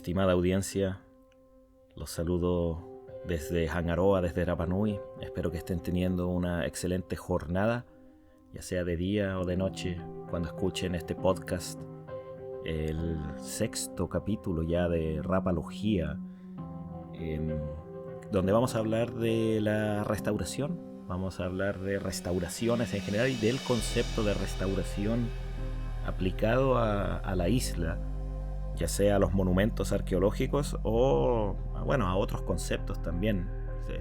Estimada audiencia, los saludo desde Hangaroa, desde Rapa Nui. Espero que estén teniendo una excelente jornada, ya sea de día o de noche, cuando escuchen este podcast, el 6º capítulo ya de Rapalogía, donde vamos a hablar de la restauración. Vamos a hablar de restauraciones en general y del concepto de restauración aplicado a la isla, ya sea a los monumentos arqueológicos o a otros conceptos también.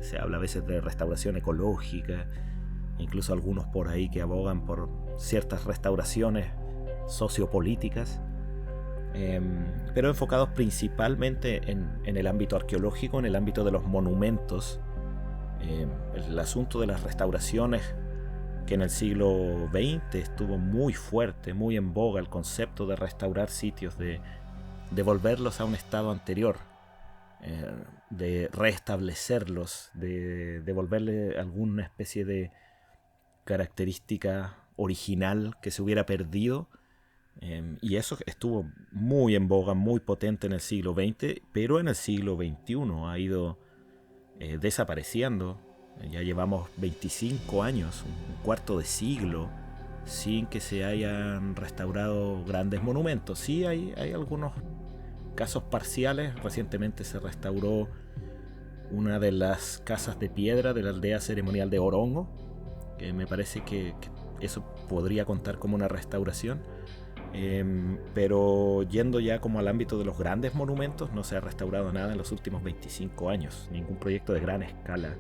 Se habla a veces de restauración ecológica, incluso algunos por ahí que abogan por ciertas restauraciones sociopolíticas, pero enfocados principalmente en el ámbito arqueológico, en el ámbito de los monumentos. El asunto de las restauraciones, que en el siglo XX estuvo muy fuerte, muy en boga el concepto de restaurar sitios, de devolverlos a un estado anterior, de restablecerlos, de devolverle alguna especie de característica original que se hubiera perdido. Y eso estuvo muy en boga, muy potente en el siglo XX, pero en el siglo XXI ha ido desapareciendo. Ya llevamos 25 años, un cuarto de siglo, sin que se hayan restaurado grandes monumentos. Sí hay algunos casos parciales. Recientemente se restauró una de las casas de piedra de la aldea ceremonial de Orongo, que me parece que eso podría contar como una restauración. Pero yendo ya como al ámbito de los grandes monumentos, no se ha restaurado nada en los últimos 25 años, ningún proyecto de gran escala.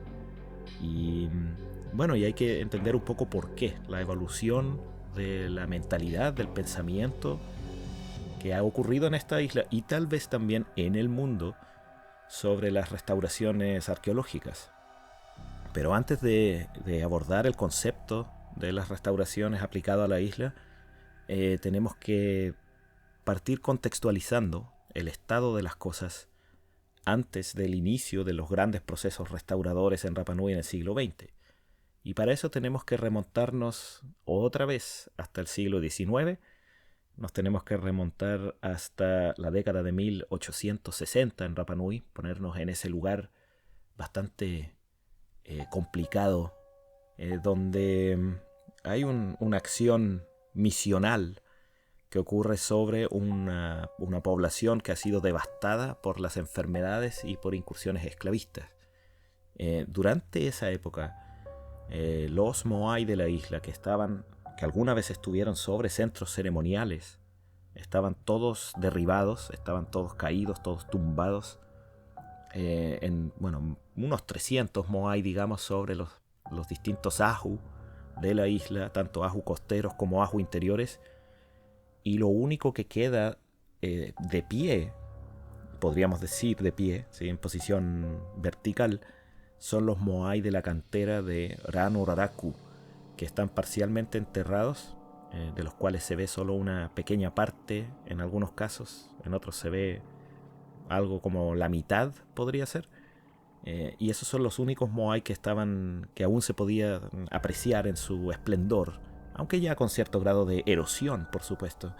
Y hay que entender un poco por qué, la evolución de la mentalidad, del pensamiento que ha ocurrido en esta isla y tal vez también en el mundo sobre las restauraciones arqueológicas. Pero antes de abordar el concepto de las restauraciones aplicado a la isla, tenemos que partir contextualizando el estado de las cosas antes del inicio de los grandes procesos restauradores en Rapa Nui en el siglo XX. Y para eso tenemos que remontarnos otra vez hasta el siglo XIX. Nos tenemos que remontar hasta la década de 1860 en Rapa Nui, ponernos en ese lugar bastante complicado, donde hay una acción misional que ocurre sobre una población que ha sido devastada por las enfermedades y por incursiones esclavistas. Durante esa época, los Moai de la isla, que alguna vez estuvieron sobre centros ceremoniales, estaban todos derribados, estaban todos caídos, todos tumbados, unos 300 Moai, digamos, sobre los distintos ahu de la isla, tanto ahu costeros como ahu interiores. Y lo único que queda de pie, podríamos decir de pie, ¿sí?, en posición vertical, son los Moai de la cantera de Rano Raraku, que están parcialmente enterrados, de los cuales se ve solo una pequeña parte en algunos casos, en otros se ve algo como la mitad, podría ser. Y esos son los únicos Moai que aún se podía apreciar en su esplendor, aunque ya con cierto grado de erosión, por supuesto.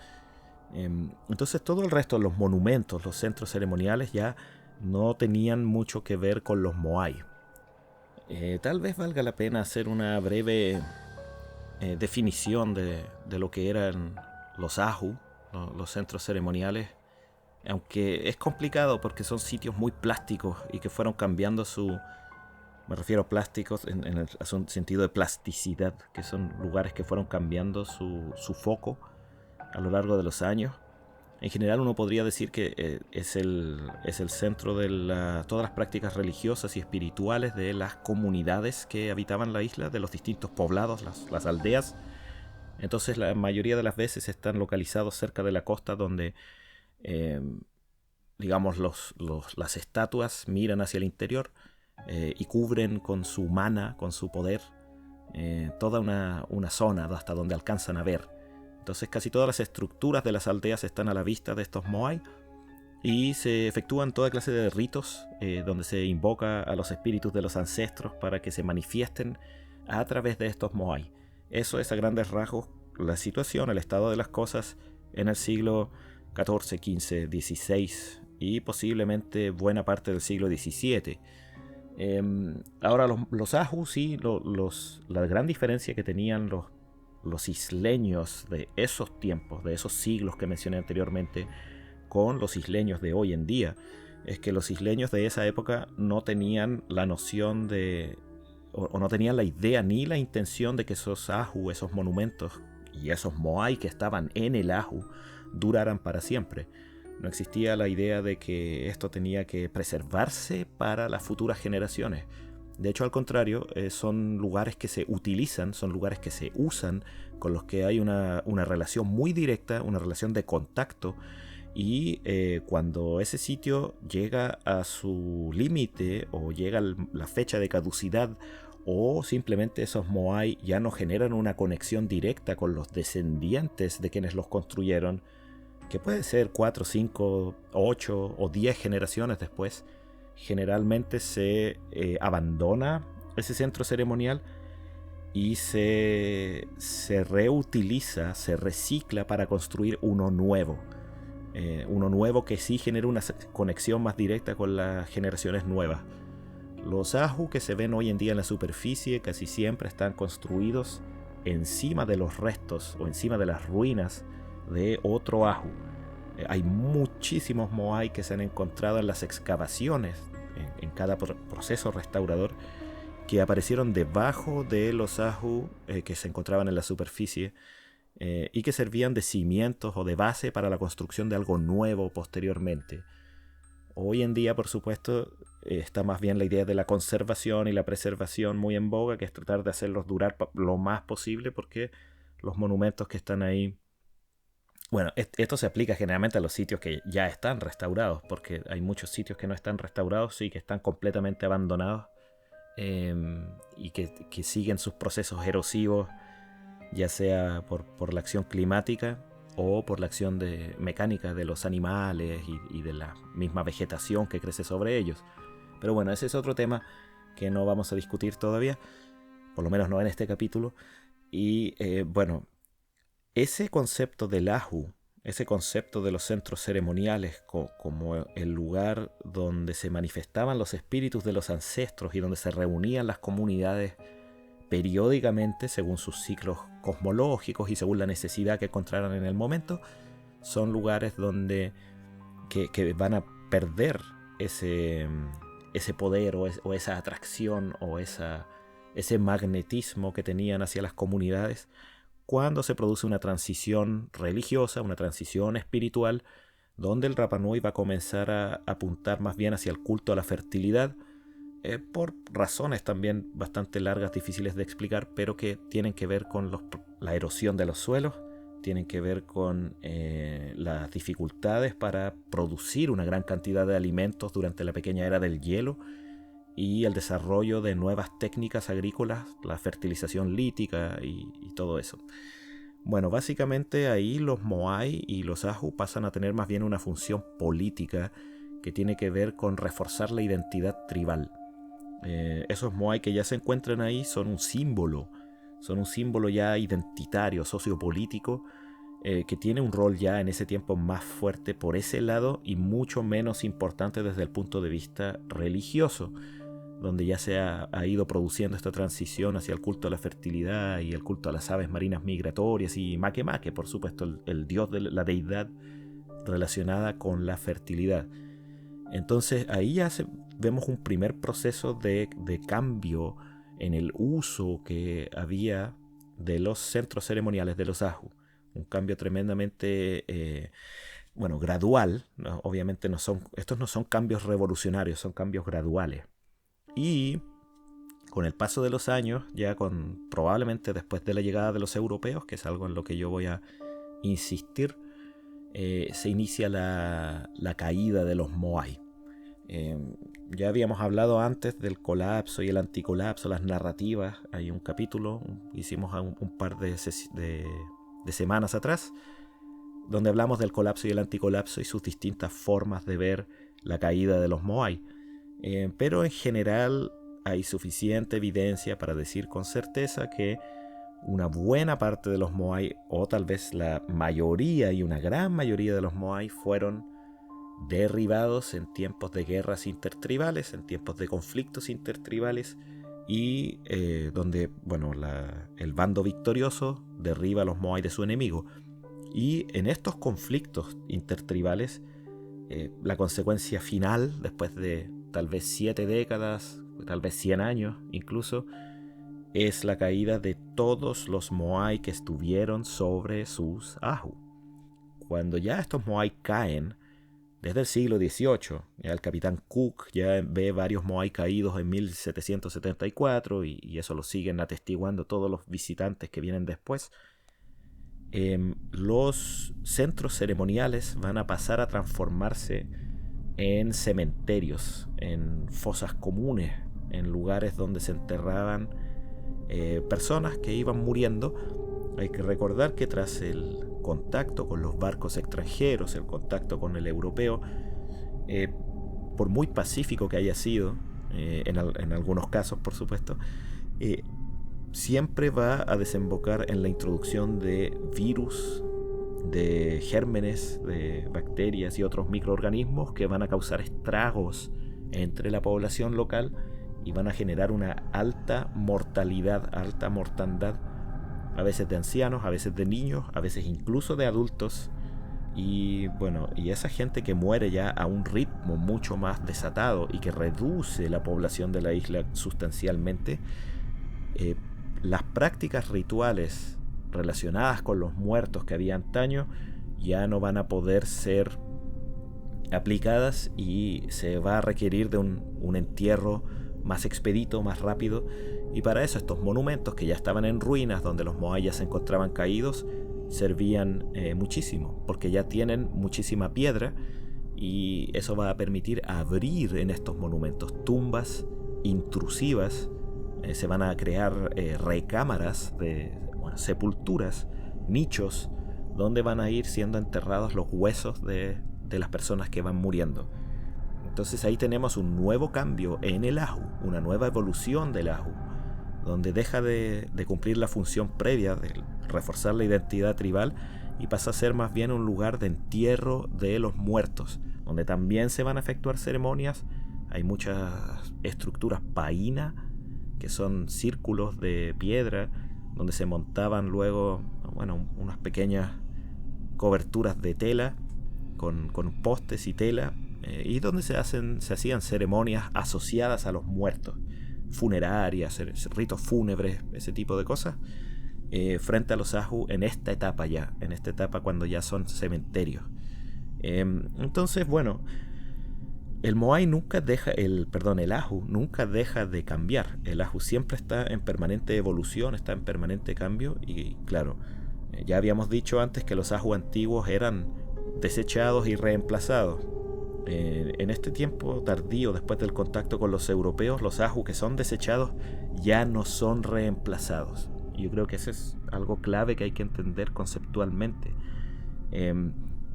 Entonces todo el resto de los monumentos, los centros ceremoniales, ya no tenían mucho que ver con los Moai. Tal vez valga la pena hacer una breve definición de lo que eran los ahu, los centros ceremoniales, aunque es complicado porque son sitios muy plásticos y que fueron cambiando me refiero a plásticos en el sentido de plasticidad, que son lugares que fueron cambiando su foco a lo largo de los años. En general uno podría decir que es el centro de todas las prácticas religiosas y espirituales de las comunidades que habitaban la isla, de los distintos poblados, las aldeas. Entonces la mayoría de las veces están localizados cerca de la costa, donde las estatuas miran hacia el interior y cubren con su mana, con su poder, toda una zona hasta donde alcanzan a ver. Entonces casi todas las estructuras de las aldeas están a la vista de estos Moai y se efectúan toda clase de ritos donde se invoca a los espíritus de los ancestros para que se manifiesten a través de estos Moai. Eso es a grandes rasgos la situación, el estado de las cosas en el siglo XIV, XV, XVI y posiblemente buena parte del siglo XVII. Ahora los ahu, sí, la gran diferencia que tenían los isleños de esos tiempos, de esos siglos que mencioné anteriormente, con los isleños de hoy en día, es que los isleños de esa época no tenían la noción de, o no tenían la idea ni la intención de que esos ahu, esos monumentos y esos moai que estaban en el ahu duraran para siempre. No existía la idea de que esto tenía que preservarse para las futuras generaciones. De hecho, al contrario, son lugares que se utilizan, son lugares que se usan, con los que hay una relación muy directa, una relación de contacto. Y cuando ese sitio llega a su límite o llega la fecha de caducidad, o simplemente esos moai ya no generan una conexión directa con los descendientes de quienes los construyeron, que puede ser 4, 5, 8 o 10 generaciones después, generalmente se abandona ese centro ceremonial y se reutiliza, se recicla para construir uno nuevo. Uno nuevo que sí genera una conexión más directa con las generaciones nuevas. Los ahu que se ven hoy en día en la superficie casi siempre están construidos encima de los restos o encima de las ruinas de otro ahu. Hay muchísimos moai que se han encontrado en las excavaciones, en cada proceso restaurador, que aparecieron debajo de los ahu que se encontraban en la superficie, y que servían de cimientos o de base para la construcción de algo nuevo posteriormente. Hoy en día, por supuesto, está más bien la idea de la conservación y la preservación muy en boga, que es tratar de hacerlos durar lo más posible, porque los monumentos que están ahí... Bueno, esto se aplica generalmente a los sitios que ya están restaurados, porque hay muchos sitios que no están restaurados y que están completamente abandonados, y que siguen sus procesos erosivos, ya sea por la acción climática o por la acción mecánica de los animales y de la misma vegetación que crece sobre ellos. Pero bueno, ese es otro tema que no vamos a discutir todavía, por lo menos no en este capítulo. Y bueno, ese concepto del ahu, ese concepto de los centros ceremoniales como el lugar donde se manifestaban los espíritus de los ancestros y donde se reunían las comunidades periódicamente según sus ciclos cosmológicos y según la necesidad que encontraran en el momento, son lugares donde que van a perder ese poder o esa atracción o ese magnetismo que tenían hacia las comunidades cuando se produce una transición religiosa, una transición espiritual, donde el Rapa Nui va a comenzar a apuntar más bien hacia el culto a la fertilidad, por razones también bastante largas, difíciles de explicar, pero que tienen que ver con la erosión de los suelos, tienen que ver con las dificultades para producir una gran cantidad de alimentos durante la pequeña era del hielo y el desarrollo de nuevas técnicas agrícolas, la fertilización lítica y todo eso. Bueno, básicamente ahí los moai y los ahu pasan a tener más bien una función política que tiene que ver con reforzar la identidad tribal. Esos moai que ya se encuentran ahí son un símbolo ya identitario, sociopolítico, que tiene un rol ya en ese tiempo más fuerte por ese lado y mucho menos importante desde el punto de vista religioso, donde ya se ha ido produciendo esta transición hacia el culto a la fertilidad y el culto a las aves marinas migratorias y Makemake, por supuesto, el dios de la deidad relacionada con la fertilidad. Entonces ahí ya vemos un primer proceso de cambio en el uso que había de los centros ceremoniales de los ahu. Un cambio tremendamente gradual, ¿no? Obviamente estos no son cambios revolucionarios, son cambios graduales. Y con el paso de los años, ya probablemente después de la llegada de los europeos, que es algo en lo que yo voy a insistir, se inicia la caída de los moai. Ya habíamos hablado antes del colapso y el anticolapso, las narrativas. Hay un capítulo, hicimos un par de semanas atrás, donde hablamos del colapso y el anticolapso y sus distintas formas de ver la caída de los moai. Pero en general hay suficiente evidencia para decir con certeza que una buena parte de los moai, o tal vez la mayoría y una gran mayoría de los moai, fueron derribados en tiempos de guerras intertribales, en tiempos de conflictos intertribales, y donde el bando victorioso derriba a los Moai de su enemigo. Y en estos conflictos intertribales, la consecuencia final, después de tal vez 7 décadas, tal vez 100 años incluso, es la caída de todos los Moai que estuvieron sobre sus Ahu. Cuando ya estos Moai caen, desde el siglo XVIII, ya el capitán Cook ya ve varios Moai caídos en 1774 y eso lo siguen atestiguando todos los visitantes que vienen después. Los centros ceremoniales van a pasar a transformarse en cementerios, en fosas comunes, en lugares donde se enterraban personas que iban muriendo. Hay que recordar que tras el contacto con los barcos extranjeros, el contacto con el europeo, por muy pacífico que haya sido, en algunos casos por supuesto, siempre va a desembocar en la introducción de virus, de gérmenes, de bacterias y otros microorganismos que van a causar estragos entre la población local y van a generar una alta mortalidad, alta mortandad, a veces de ancianos, a veces de niños, a veces incluso de adultos. Y esa gente que muere ya a un ritmo mucho más desatado y que reduce la población de la isla sustancialmente, las prácticas rituales relacionadas con los muertos que había antaño ya no van a poder ser aplicadas y se va a requerir de un entierro más expedito, más rápido. Y para eso estos monumentos que ya estaban en ruinas, donde los Moai ya se encontraban caídos, servían muchísimo, porque ya tienen muchísima piedra y eso va a permitir abrir en estos monumentos tumbas intrusivas. Se van a crear recámaras de sepulturas, nichos, donde van a ir siendo enterrados los huesos de las personas que van muriendo. Entonces ahí tenemos un nuevo cambio en el Ahu, una nueva evolución del Ahu, donde deja de cumplir la función previa de reforzar la identidad tribal y pasa a ser más bien un lugar de entierro de los muertos, donde también se van a efectuar ceremonias. Hay muchas estructuras paína, que son círculos de piedra, donde se montaban luego unas pequeñas coberturas de tela con postes y tela, y donde se hacían ceremonias asociadas a los muertos, funerarias, ritos fúnebres, ese tipo de cosas, frente a los Ahu en esta etapa cuando ya son cementerios. Entonces, el Moai nunca deja, el Ahu nunca deja de cambiar. El Ahu siempre está en permanente evolución, está en permanente cambio. Y claro, ya habíamos dicho antes que los Ahu antiguos eran desechados y reemplazados. En este tiempo tardío, después del contacto con los europeos, los Ahu que son desechados ya no son reemplazados. Y yo creo que eso es algo clave que hay que entender conceptualmente.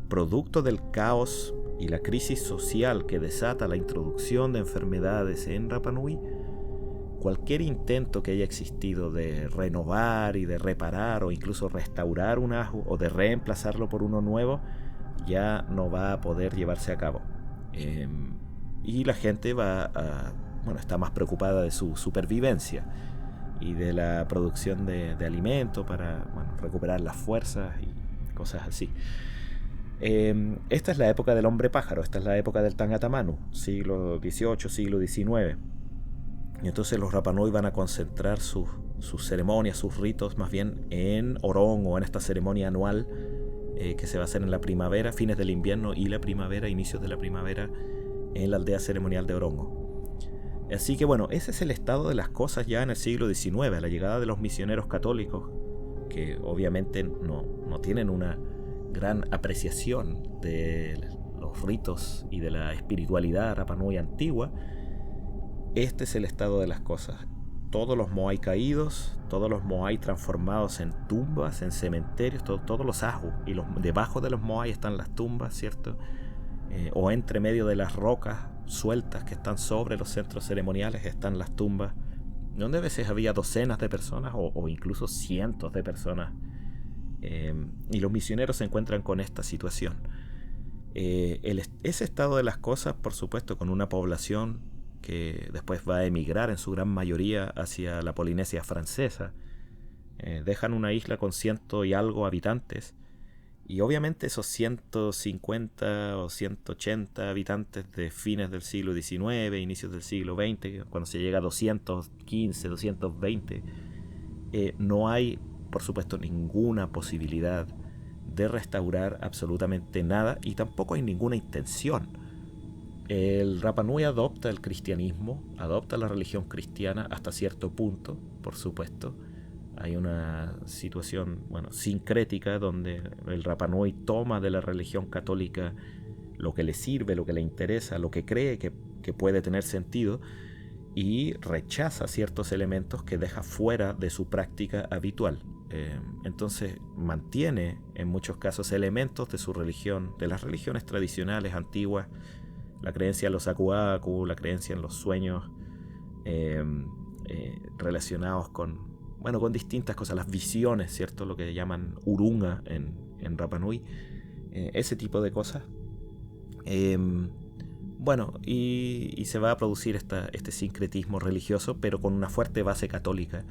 Producto del caos y la crisis social que desata la introducción de enfermedades en Rapa Nui, cualquier intento que haya existido de renovar y de reparar o incluso restaurar un Ahu o de reemplazarlo por uno nuevo ya no va a poder llevarse a cabo. Y la gente está más preocupada de su supervivencia y de la producción de alimento para recuperar las fuerzas y cosas así. Esta es la época del hombre pájaro, esta es la época del Tangata Manu, siglo XVIII, siglo XIX. Y entonces los Rapa Nui van a concentrar sus ceremonias, sus ritos más bien en Orón o en esta ceremonia anual que se va a hacer en la primavera, fines del invierno y la primavera, inicios de la primavera, en la aldea ceremonial de Orongo. Así que ese es el estado de las cosas ya en el siglo XIX, a la llegada de los misioneros católicos, que obviamente no tienen una gran apreciación de los ritos y de la espiritualidad Rapa Nui antigua. Este es el estado de las cosas. Todos los Moai caídos, todos los Moai transformados en tumbas, en cementerios, todos los Ahu, y debajo de los Moai están las tumbas, ¿cierto? O entre medio de las rocas sueltas que están sobre los centros ceremoniales están las tumbas, donde a veces había docenas de personas o incluso cientos de personas. Y los misioneros se encuentran con esta situación. Ese estado de las cosas, por supuesto, con una población que después va a emigrar en su gran mayoría hacia la Polinesia francesa, dejan una isla con 100 y algo habitantes, y obviamente esos 150 o 180 habitantes de fines del siglo XIX, inicios del siglo XX, cuando se llega a 215, 220, no hay, por supuesto, ninguna posibilidad de restaurar absolutamente nada, y tampoco hay ninguna intención. El Rapa Nui adopta el cristianismo, adopta la religión cristiana hasta cierto punto, por supuesto. Hay una situación, bueno, sincrética, donde el Rapa Nui toma de la religión católica lo que le sirve, lo que le interesa, lo que cree que puede tener sentido, y rechaza ciertos elementos que deja fuera de su práctica habitual. Entonces mantiene en muchos casos elementos de su religión, de las religiones tradicionales antiguas, la creencia en los aku-aku, la creencia en los sueños relacionados con distintas cosas, las visiones, ¿cierto? Lo que llaman urunga en Rapa Nui, ese tipo de cosas. Y se va a producir este sincretismo religioso, pero con una fuerte base católica.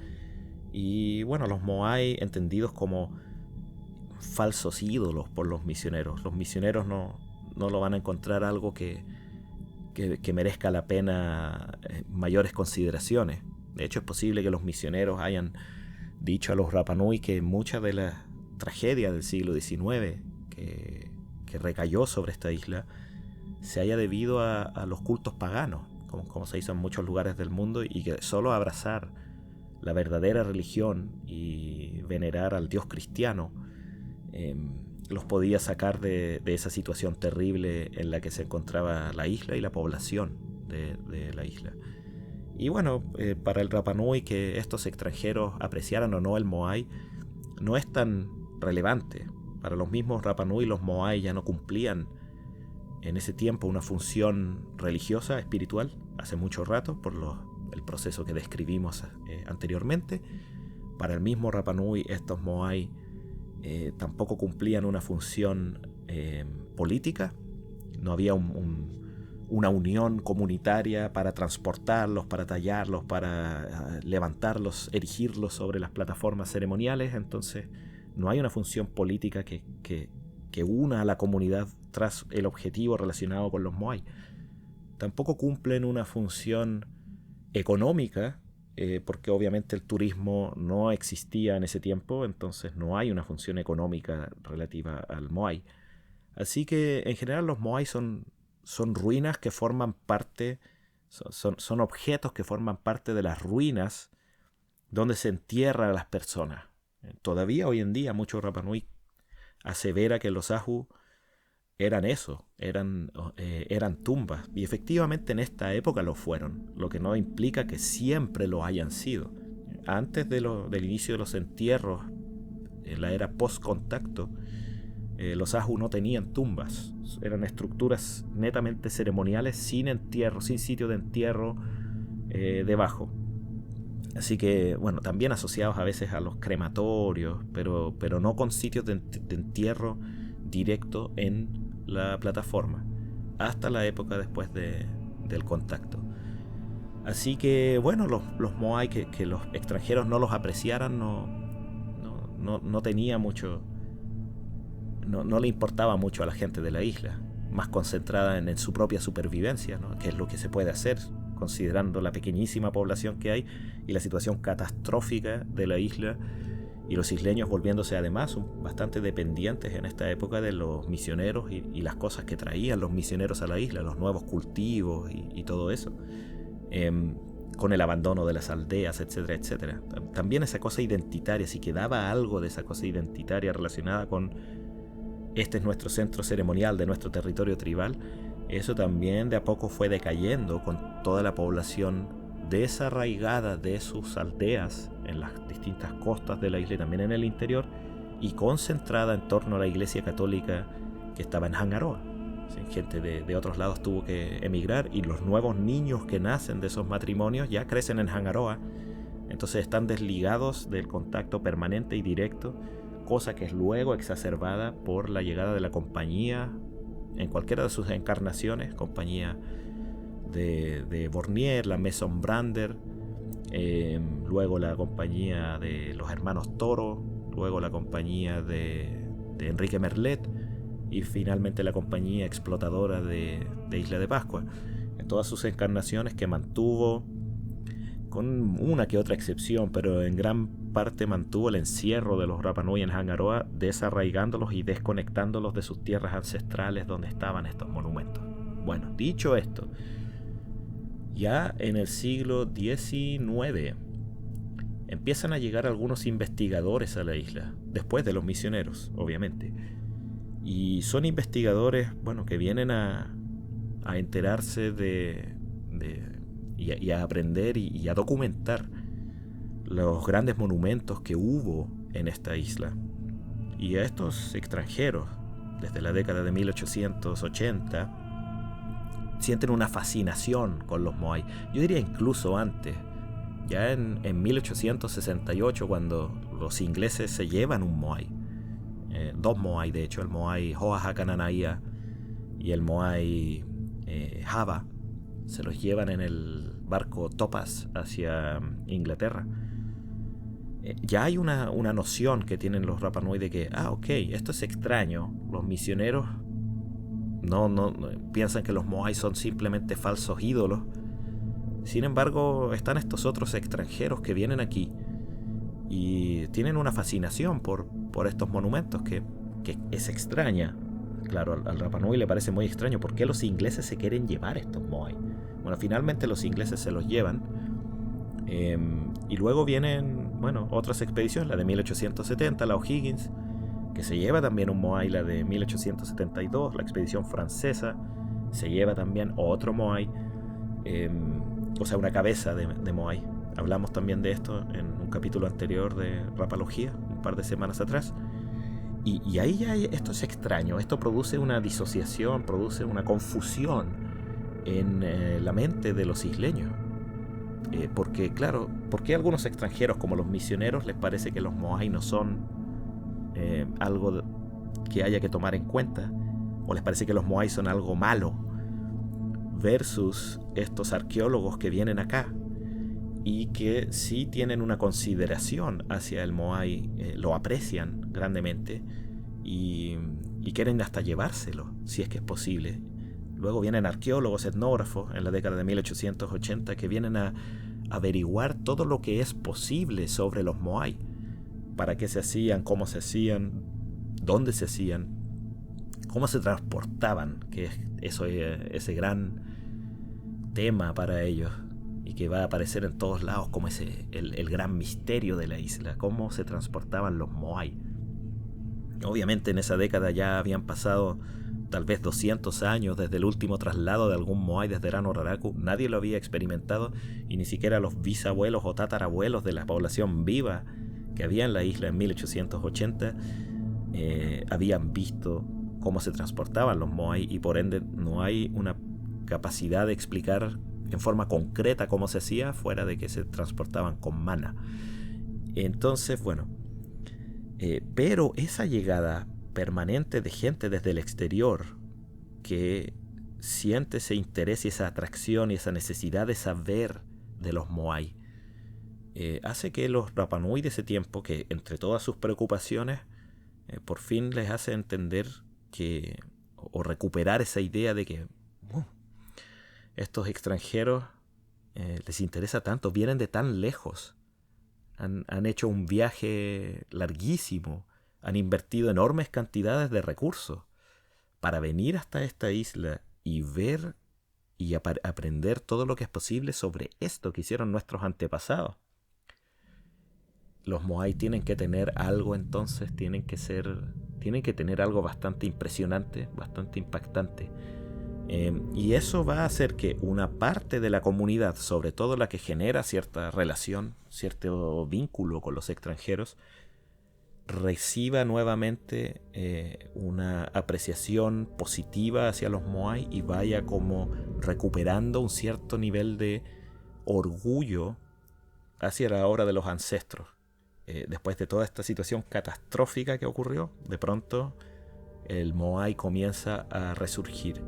Y bueno, los Moai, entendidos como falsos ídolos por los misioneros. Los misioneros no lo van a encontrar algo que merezca la pena mayores consideraciones. De hecho, es posible que los misioneros hayan dicho a los Rapa Nui que mucha de la tragedia del siglo XIX que recayó sobre esta isla se haya debido a los cultos paganos, como se hizo en muchos lugares del mundo, y que solo abrazar la verdadera religión y venerar al Dios cristiano los podía sacar de esa situación terrible en la que se encontraba la isla y la población de la isla. Y bueno, para el Rapa Nui, que estos extranjeros apreciaran o no el Moai no es tan relevante. Para los mismos Rapa Nui, los Moai ya no cumplían en ese tiempo una función religiosa, espiritual, hace mucho rato, por el proceso que describimos anteriormente. Para el mismo Rapa Nui, estos Moai tampoco cumplían una función política. No había una unión comunitaria para transportarlos, para tallarlos, para levantarlos, erigirlos sobre las plataformas ceremoniales. Entonces no hay una función política que una a la comunidad tras el objetivo relacionado con los Moai. Tampoco cumplen una función económica, porque obviamente el turismo no existía en ese tiempo, entonces no hay una función económica relativa al Moai. Así que en general los Moai son ruinas que forman parte, son objetos que forman parte de las ruinas donde se entierran a las personas. Todavía hoy en día muchos Rapa Nui asevera que los ahu eran eso, eran tumbas, y efectivamente en esta época lo fueron, lo que no implica que siempre lo hayan sido. Antes del inicio de los entierros, en la era post-contacto, los ahu no tenían tumbas, eran estructuras netamente ceremoniales, sin entierro, sin sitio de entierro debajo. Así que, bueno, también asociados a veces a los crematorios, pero no con sitios de entierro directo en la plataforma, hasta la época después del contacto. Así que, bueno, los Moai, que los extranjeros no los apreciaran, no tenía mucho, no le importaba mucho a la gente de la isla, más concentrada en su propia supervivencia, ¿no? Que es lo que se puede hacer considerando la pequeñísima población que hay y la situación catastrófica de la isla, y los isleños volviéndose además bastante dependientes en esta época de los misioneros y las cosas que traían los misioneros a la isla, los nuevos cultivos y todo eso, con el abandono de las aldeas, etcétera, etcétera. También esa cosa identitaria, si quedaba algo de esa cosa identitaria relacionada con este es nuestro centro ceremonial de nuestro territorio tribal, eso también de a poco fue decayendo con toda la población desarraigada de sus aldeas en las distintas costas de la isla y también en el interior, y concentrada en torno a la iglesia católica que estaba en Hangaroa. Gente de otros lados tuvo que emigrar, y los nuevos niños que nacen de esos matrimonios ya crecen en Hangaroa, entonces están desligados del contacto permanente y directo, cosa que es luego exacerbada por la llegada de la compañía en cualquiera de sus encarnaciones, compañía de Bornier, la Maison Brander, luego la compañía de los hermanos Toro, luego la compañía de Enrique Merlet y finalmente la compañía explotadora de Isla de Pascua. En todas sus encarnaciones que mantuvo, con una que otra excepción, pero en gran parte mantuvo el encierro de los Rapa Nui en Hangaroa, desarraigándolos y desconectándolos de sus tierras ancestrales donde estaban estos monumentos. Bueno, dicho esto, ya en el siglo XIX empiezan a llegar algunos investigadores a la isla, después de los misioneros, obviamente. Y son investigadores, bueno, que vienen a enterarse y a aprender y a documentar los grandes monumentos que hubo en esta isla. Y a estos extranjeros, desde la década de 1880, sienten una fascinación con los Moai. Yo diría incluso antes, ya en 1868, cuando los ingleses se llevan un Moai, dos Moai de hecho, el Moai Ho'ahakananaia y el Moai Java, se los llevan en el barco Topaz hacia Inglaterra. Ya hay una noción que tienen los Rapa Nui de que, ok, esto es extraño. Los misioneros no piensan que los Moai son simplemente falsos ídolos. Sin embargo, están estos otros extranjeros que vienen aquí y tienen una fascinación por estos monumentos que es extraña. Claro, al Rapa Nui le parece muy extraño. ¿Por qué los ingleses se quieren llevar estos Moai? Bueno, finalmente los ingleses se los llevan. Y luego vienen, bueno, otras expediciones, la de 1870, la O'Higgins, que se lleva también un Moai, la de 1872, la expedición francesa, se lleva también otro Moai, o sea, una cabeza de Moai. Hablamos también de esto en un capítulo anterior de Rapalogía, un par de semanas atrás. Y ahí ya esto es extraño, esto produce una disociación, produce una confusión en la mente de los isleños. Porque, claro, ¿por qué a algunos extranjeros como los misioneros les parece que los Moai no son algo que haya que tomar en cuenta? ¿O les parece que los Moai son algo malo? Versus estos arqueólogos que vienen acá y que sí tienen una consideración hacia el Moai, lo aprecian grandemente y quieren hasta llevárselo, si es que es posible. Luego vienen arqueólogos, etnógrafos en la década de 1880 que vienen a averiguar todo lo que es posible sobre los Moai. Para qué se hacían, cómo se hacían, dónde se hacían, cómo se transportaban, que es ese gran tema para ellos y que va a aparecer en todos lados como el gran misterio de la isla, cómo se transportaban los Moai. Obviamente en esa década ya habían pasado tal vez 200 años desde el último traslado de algún Moai desde Rano Raraku. Nadie lo había experimentado y ni siquiera los bisabuelos o tatarabuelos de la población viva que había en la isla en 1880 habían visto cómo se transportaban los Moai y por ende no hay una capacidad de explicar en forma concreta cómo se hacía fuera de que se transportaban con mana. Entonces, bueno, pero esa llegada permanente de gente desde el exterior que siente ese interés y esa atracción y esa necesidad de saber de los Moai hace que los Rapa Nui de ese tiempo, que entre todas sus preocupaciones por fin les hace entender que, o recuperar esa idea de que estos extranjeros les interesa tanto, vienen de tan lejos, han hecho un viaje larguísimo, han invertido enormes cantidades de recursos para venir hasta esta isla y ver y aprender todo lo que es posible sobre esto que hicieron nuestros antepasados. Los Moai tienen que tener algo, entonces tienen que tener algo bastante impresionante, bastante impactante. Y eso va a hacer que una parte de la comunidad, sobre todo la que genera cierta relación, cierto vínculo con los extranjeros, reciba nuevamente una apreciación positiva hacia los Moai y vaya como recuperando un cierto nivel de orgullo hacia la obra de los ancestros. Después de toda esta situación catastrófica que ocurrió, de pronto el Moai comienza a resurgir.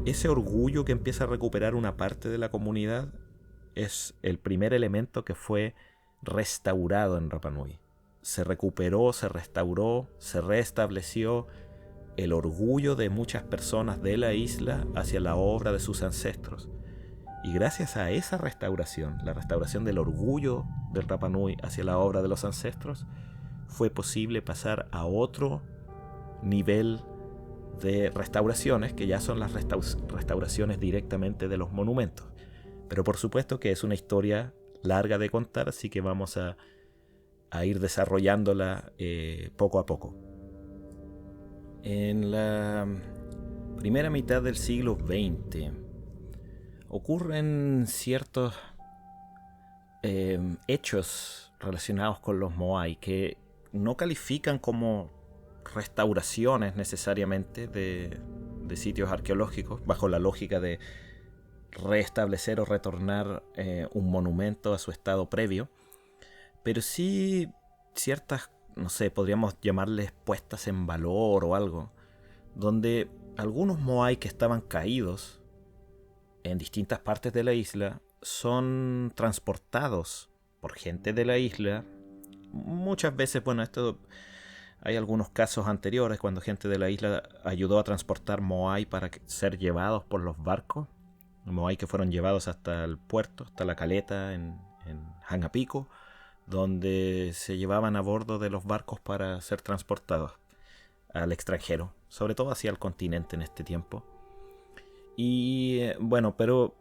Ese orgullo que empieza a recuperar una parte de la comunidad es el primer elemento que fue restaurado en Rapa Nui. Se recuperó, se restauró, se restableció el orgullo de muchas personas de la isla hacia la obra de sus ancestros. Y gracias a esa restauración, la restauración del orgullo del Rapa Nui hacia la obra de los ancestros, fue posible pasar a otro nivel de restauraciones, que ya son las restauraciones directamente de los monumentos. Pero por supuesto que es una historia larga de contar, así que vamos a ir desarrollándola poco a poco. En la primera mitad del siglo XX ocurren ciertos hechos relacionados con los Moai que no califican como restauraciones necesariamente de sitios arqueológicos, bajo la lógica de restablecer o retornar un monumento a su estado previo, pero sí ciertas, no sé, podríamos llamarles puestas en valor o algo, donde algunos Moai que estaban caídos en distintas partes de la isla son transportados por gente de la isla. Muchas veces, bueno, esto hay algunos casos anteriores cuando gente de la isla ayudó a transportar Moai para ser llevados por los barcos. Moai que fueron llevados hasta el puerto, hasta la caleta en Hangapico, donde se llevaban a bordo de los barcos para ser transportados al extranjero, sobre todo hacia el continente en este tiempo. Y bueno, pero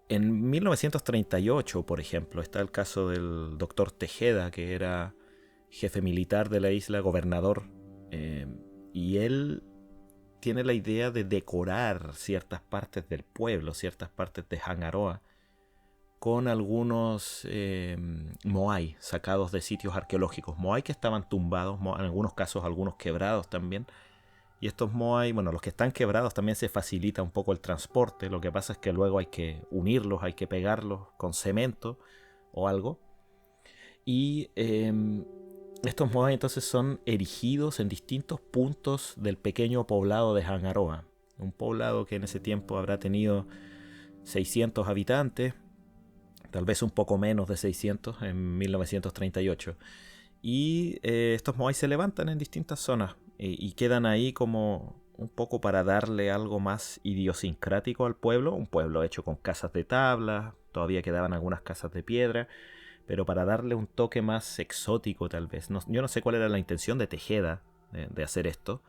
en 1938, por ejemplo, está el caso del doctor Tejeda, que era jefe militar de la isla, gobernador, y él tiene la idea de decorar ciertas partes del pueblo, ciertas partes de Hangaroa, con algunos Moai sacados de sitios arqueológicos. Moai que estaban tumbados, en algunos casos algunos quebrados también. Y estos Moai, bueno, los que están quebrados también se facilita un poco el transporte. Lo que pasa es que luego hay que unirlos, hay que pegarlos con cemento o algo. Y estos Moai entonces son erigidos en distintos puntos del pequeño poblado de Hangaroa. Un poblado que en ese tiempo habrá tenido 600 habitantes, tal vez un poco menos de 600 en 1938. Y estos Moai se levantan en distintas zonas y quedan ahí como un poco para darle algo más idiosincrático al pueblo. Un pueblo hecho con casas de tablas, todavía quedaban algunas casas de piedra, pero para darle un toque más exótico tal vez. Yo no sé cuál era la intención de Tejeda de hacer esto,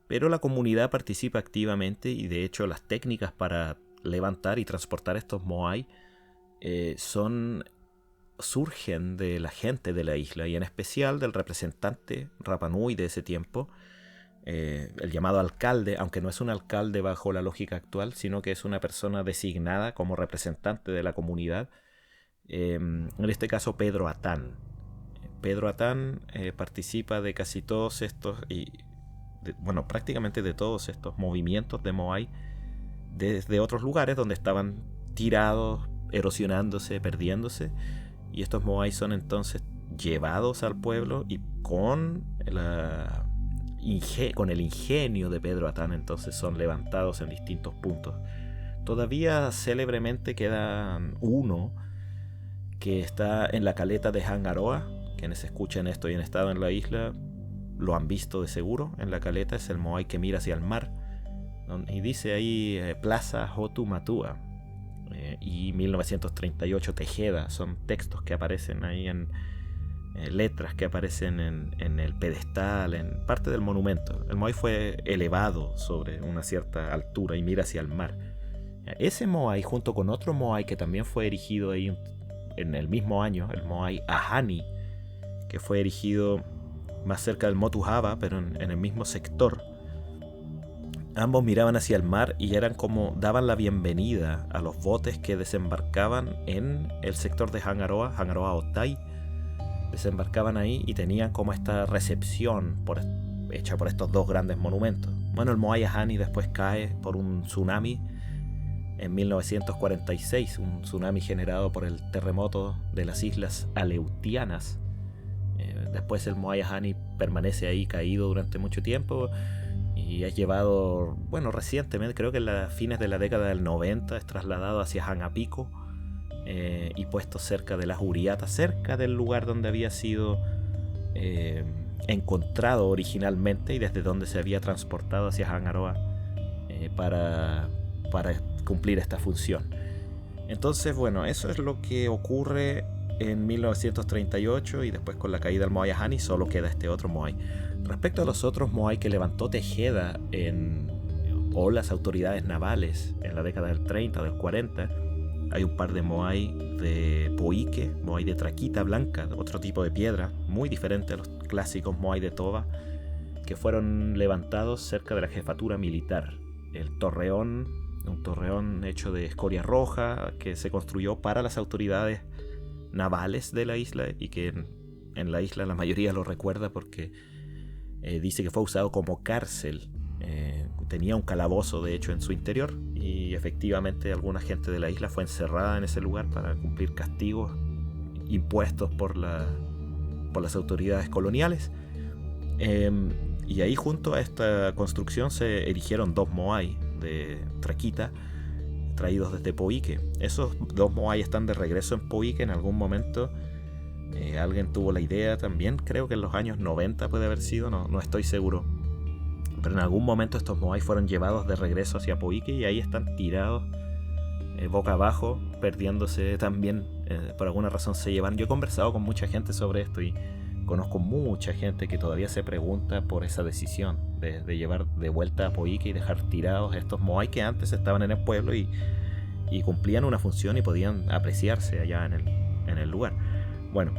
pero la comunidad participa activamente y de hecho las técnicas para levantar y transportar estos Moai surgen de la gente de la isla y en especial del representante Rapa Nui de ese tiempo, el llamado alcalde, aunque no es un alcalde bajo la lógica actual, sino que es una persona designada como representante de la comunidad, en este caso Pedro Atán. Pedro Atán participa de casi todos estos, prácticamente de todos estos movimientos de Moai desde otros lugares donde estaban tirados, erosionándose, perdiéndose, y estos Moai son entonces llevados al pueblo y con el ingenio de Pedro Atán entonces son levantados en distintos puntos. Todavía célebremente queda uno que está en la caleta de Hangaroa. Quienes escuchen esto y han estado en la isla lo han visto de seguro. En la caleta es el Moai que mira hacia el mar y dice ahí Plaza Hotu Matua y 1938 Tejeda. Son textos que aparecen ahí en letras que aparecen en el pedestal, en parte del monumento. El Moai fue elevado sobre una cierta altura y mira hacia el mar. Ese Moai, junto con otro Moai que también fue erigido ahí en el mismo año, el Moai Ahani, que fue erigido más cerca del Motu Hava, pero en el mismo sector. Ambos miraban hacia el mar y eran como daban la bienvenida a los botes que desembarcaban en el sector de Hangaroa, Hangaroa Otay. Desembarcaban ahí y tenían como esta recepción hecha por estos dos grandes monumentos. Bueno, el Moai Ahani después cae por un tsunami en 1946, un tsunami generado por el terremoto de las islas Aleutianas, Después el Moai Ahani permanece ahí caído durante mucho tiempo y es llevado, bueno, recientemente, creo que en las fines de la década del 90, es trasladado hacia Hangapico y puesto cerca de las Uriatas, cerca del lugar donde había sido encontrado originalmente y desde donde se había transportado hacia Hangaroa para cumplir esta función. Entonces, bueno, eso es lo que ocurre en 1938 y después con la caída del Moai Ahani solo queda este otro Moai. Respecto a los otros Moai que levantó Tejeda o las autoridades navales en la década del 30 o del 40, hay un par de Moai de Poike, Moai de traquita blanca, otro tipo de piedra, muy diferente a los clásicos Moai de toba, que fueron levantados cerca de la jefatura militar. El torreón, un torreón hecho de escoria roja que se construyó para las autoridades navales de la isla y que en la isla la mayoría lo recuerda porque dice que fue usado como cárcel. Tenía un calabozo de hecho en su interior y efectivamente alguna gente de la isla fue encerrada en ese lugar para cumplir castigos impuestos por las autoridades coloniales. Y ahí junto a esta construcción se erigieron 2 Moai de traquita traídos desde Poike. Esos 2 Moai están de regreso en Poike en algún momento. Alguien tuvo la idea también, creo que en los años 90 puede haber sido, no estoy seguro. Pero en algún momento estos Moai fueron llevados de regreso hacia Poike y ahí están tirados boca abajo, perdiéndose también. Por alguna razón se llevan. Yo he conversado con mucha gente sobre esto y conozco mucha gente que todavía se pregunta por esa decisión de llevar de vuelta a Poike y dejar tirados estos Moai que antes estaban en el pueblo y cumplían una función y podían apreciarse allá en el lugar. Bueno,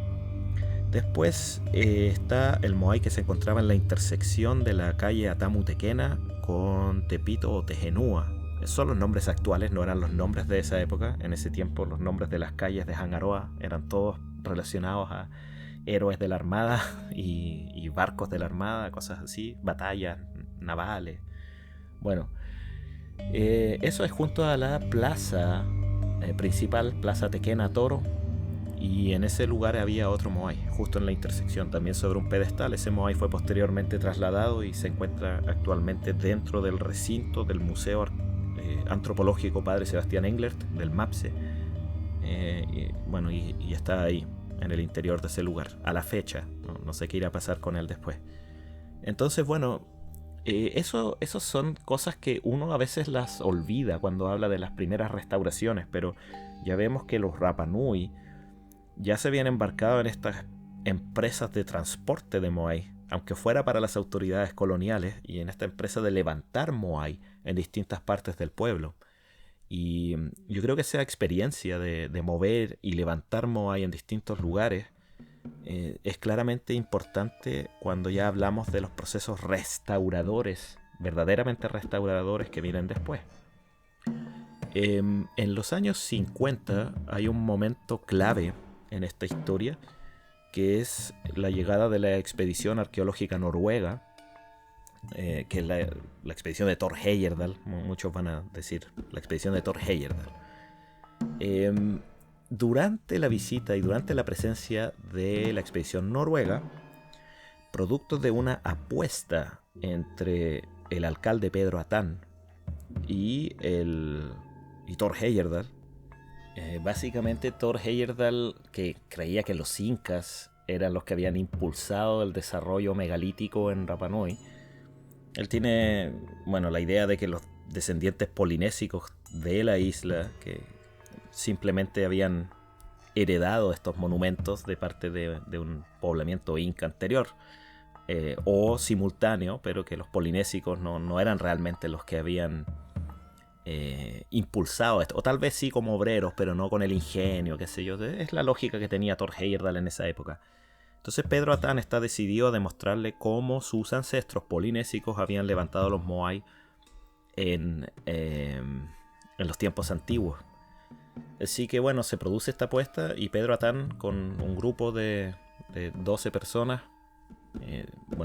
después está el Moai que se encontraba en la intersección de la calle Atamu-Tequena con Tepito o Tejenúa. Son los nombres actuales, no eran los nombres de esa época. En ese tiempo los nombres de las calles de Hangaroa eran todos relacionados a héroes de la armada y barcos de la armada, cosas así, batallas navales. Bueno, eso es junto a la plaza principal, Plaza Tequena Toro, y en ese lugar había otro Moai, justo en la intersección, también sobre un pedestal. Ese Moai fue posteriormente trasladado y se encuentra actualmente dentro del recinto del Museo Antropológico Padre Sebastián Englert, del MAPSE. Y está ahí, en el interior de ese lugar, a la fecha. No sé qué irá a pasar con él después. Entonces, bueno, esos son cosas que uno a veces las olvida cuando habla de las primeras restauraciones, pero ya vemos que los Rapa Nui ya se habían embarcado en estas empresas de transporte de Moai, aunque fuera para las autoridades coloniales, y en esta empresa de levantar Moai en distintas partes del pueblo. Y yo creo que esa experiencia de mover y levantar Moai en distintos lugares es claramente importante cuando ya hablamos de los procesos restauradores, verdaderamente restauradores que vienen después. En los años 50 hay un momento clave en esta historia, que es la llegada de la expedición arqueológica noruega, que es la expedición de Thor Heyerdahl. Muchos van a decir la expedición de Thor Heyerdahl. Durante la visita y durante la presencia de la expedición noruega, producto de una apuesta entre el alcalde Pedro Atán y Thor Heyerdahl, básicamente Thor Heyerdahl, que creía que los incas eran los que habían impulsado el desarrollo megalítico en Rapa Nui, él tiene, la idea de que los descendientes polinésicos de la isla, que simplemente habían heredado estos monumentos de parte de un poblamiento inca anterior, o simultáneo, pero que los polinésicos no eran realmente los que habían impulsado esto, o tal vez sí como obreros, pero no con el ingenio, qué sé yo. Es la lógica que tenía Thor Heyerdahl en esa época. Entonces Pedro Atán está decidido a demostrarle cómo sus ancestros polinésicos habían levantado los Moai en los tiempos antiguos. Así que bueno, se produce esta apuesta y Pedro Atán, con un grupo de 12 personas,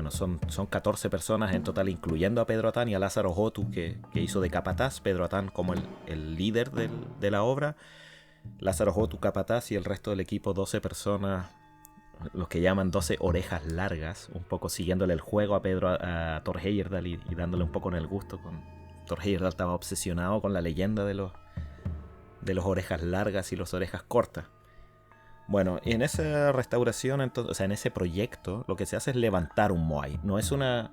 son 14 personas en total, incluyendo a Pedro Atán y a Lázaro Jotu, que hizo de capataz. Pedro Atán como el líder de la obra, Lázaro Jotu capataz y el resto del equipo, 12 personas los que llaman 12 orejas largas, un poco siguiéndole el juego a Thor Heyerdahl y dándole un poco en el gusto. Thor Heyerdahl estaba obsesionado con la leyenda de los orejas largas y las orejas cortas. Bueno, en esa restauración, entonces, o sea, en ese proyecto, lo que se hace es levantar un moai. No es una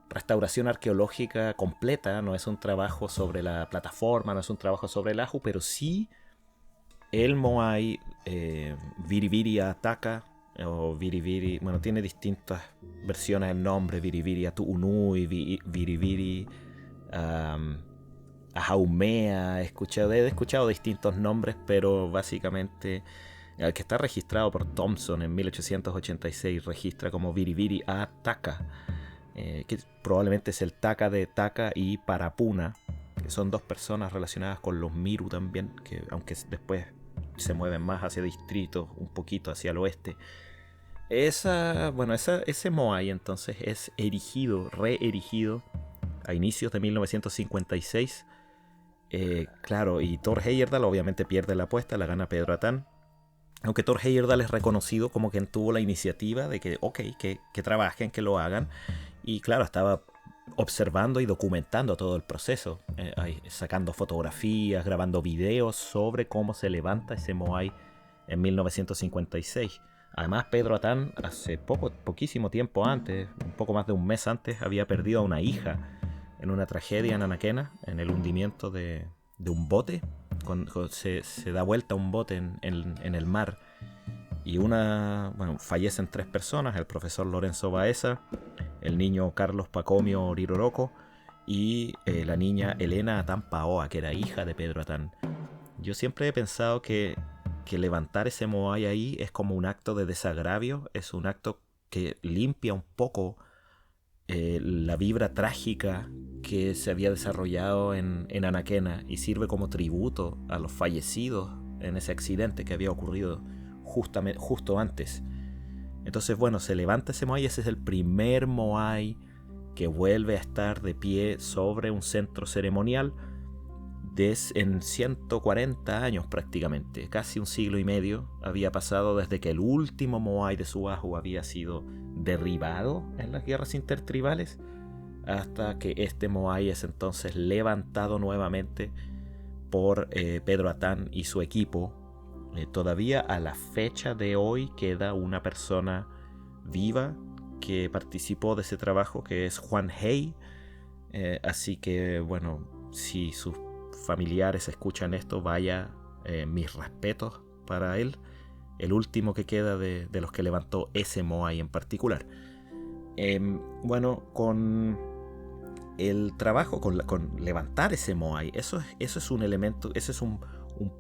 restauración arqueológica completa, no es un trabajo sobre la plataforma, no es un trabajo sobre el ajú, pero sí el moai Viriviri Taka, o Viriviri, bueno, tiene distintas versiones del nombre, Viriviri Atu'unui, Viriviri Ahaumea, he escuchado distintos nombres, pero básicamente el que está registrado por Thompson en 1886 registra como Viriviri Taka, que probablemente es el Taka de Taka y Parapuna, que son dos personas relacionadas con los Miru también, que aunque después se mueven más hacia distritos, un poquito hacia el oeste. Ese moai entonces es reerigido a inicios de 1956. Claro, y Thor Heyerdahl obviamente pierde la apuesta, la gana Pedro Atán. Aunque Thor Heyerdahl es reconocido como quien tuvo la iniciativa de que trabajen, que lo hagan. Y claro, estaba observando y documentando todo el proceso, sacando fotografías, grabando videos sobre cómo se levanta ese moai en 1956. Además, Pedro Atán hace poquísimo tiempo antes, un poco más de un mes antes, había perdido a una hija en una tragedia en Anaquena, en el hundimiento de un bote. Se da vuelta un bote en el mar y fallecen 3 personas: el profesor Lorenzo Baeza, el niño Carlos Pacomio Riroroko y la niña Elena Atán Paoa, que era hija de Pedro Atán. Yo siempre he pensado que levantar ese moai ahí es como un acto de desagravio, es un acto que limpia un poco la vibra trágica que se había desarrollado en Anaquena y sirve como tributo a los fallecidos en ese accidente que había ocurrido justo antes. Entonces, bueno, se levanta ese moai. Ese es el primer moai que vuelve a estar de pie sobre un centro ceremonial en 140 años prácticamente. Casi un siglo y medio había pasado desde que el último moai de Suahu había sido derribado en las guerras intertribales hasta que este moai es entonces levantado nuevamente por Pedro Atán y su equipo. Todavía a la fecha de hoy queda una persona viva que participó de ese trabajo, que es Juan Hey. Así que, bueno, si sus familiares escuchan esto, mis respetos para él, el último que queda de los que levantó ese moai en particular. Con el trabajo, con levantar ese moai, eso es un elemento, eso es un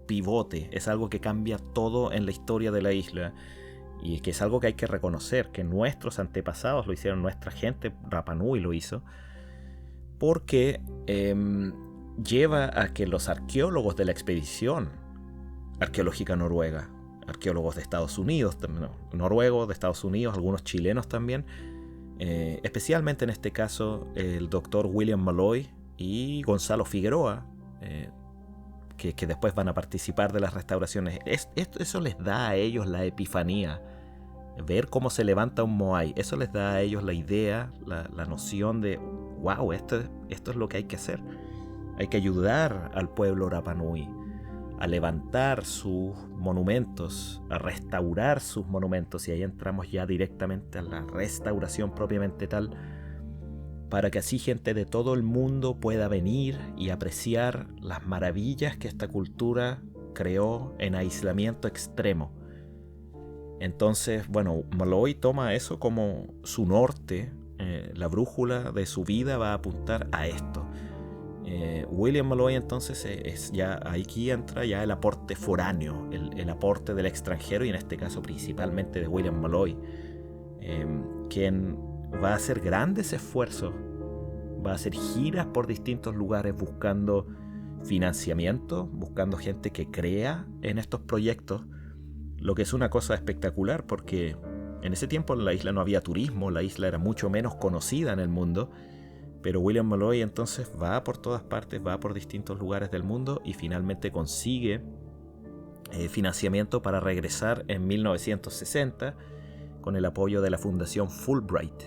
pivote, es algo que cambia todo en la historia de la isla y que es algo que hay que reconocer, que nuestros antepasados lo hicieron, nuestra gente, Rapa Nui lo hizo, porque lleva a que los arqueólogos de la expedición arqueológica noruega, arqueólogos de Estados Unidos, noruegos de Estados Unidos, algunos chilenos también, especialmente en este caso el doctor William Malloy y Gonzalo Figueroa, que después van a participar de las restauraciones. Eso les da a ellos la epifanía, ver cómo se levanta un moai. Eso les da a ellos la idea, la noción de wow, esto es lo que hay que hacer. Hay que ayudar al pueblo Rapa Nui a levantar sus monumentos, a restaurar sus monumentos, y ahí entramos ya directamente a la restauración propiamente tal, para que así gente de todo el mundo pueda venir y apreciar las maravillas que esta cultura creó en aislamiento extremo. Entonces, bueno, Malloy toma eso como su norte, la brújula de su vida va a apuntar a esto. William Malloy entonces aquí entra ya el aporte foráneo, el aporte del extranjero, y en este caso principalmente de William Malloy, quien va a hacer grandes esfuerzos, va a hacer giras por distintos lugares buscando financiamiento, buscando gente que crea en estos proyectos, lo que es una cosa espectacular porque en ese tiempo en la isla no había turismo, la isla era mucho menos conocida en el mundo, pero William Malloy entonces va por todas partes, va por distintos lugares del mundo y finalmente consigue financiamiento para regresar en 1960 con el apoyo de la Fundación Fulbright.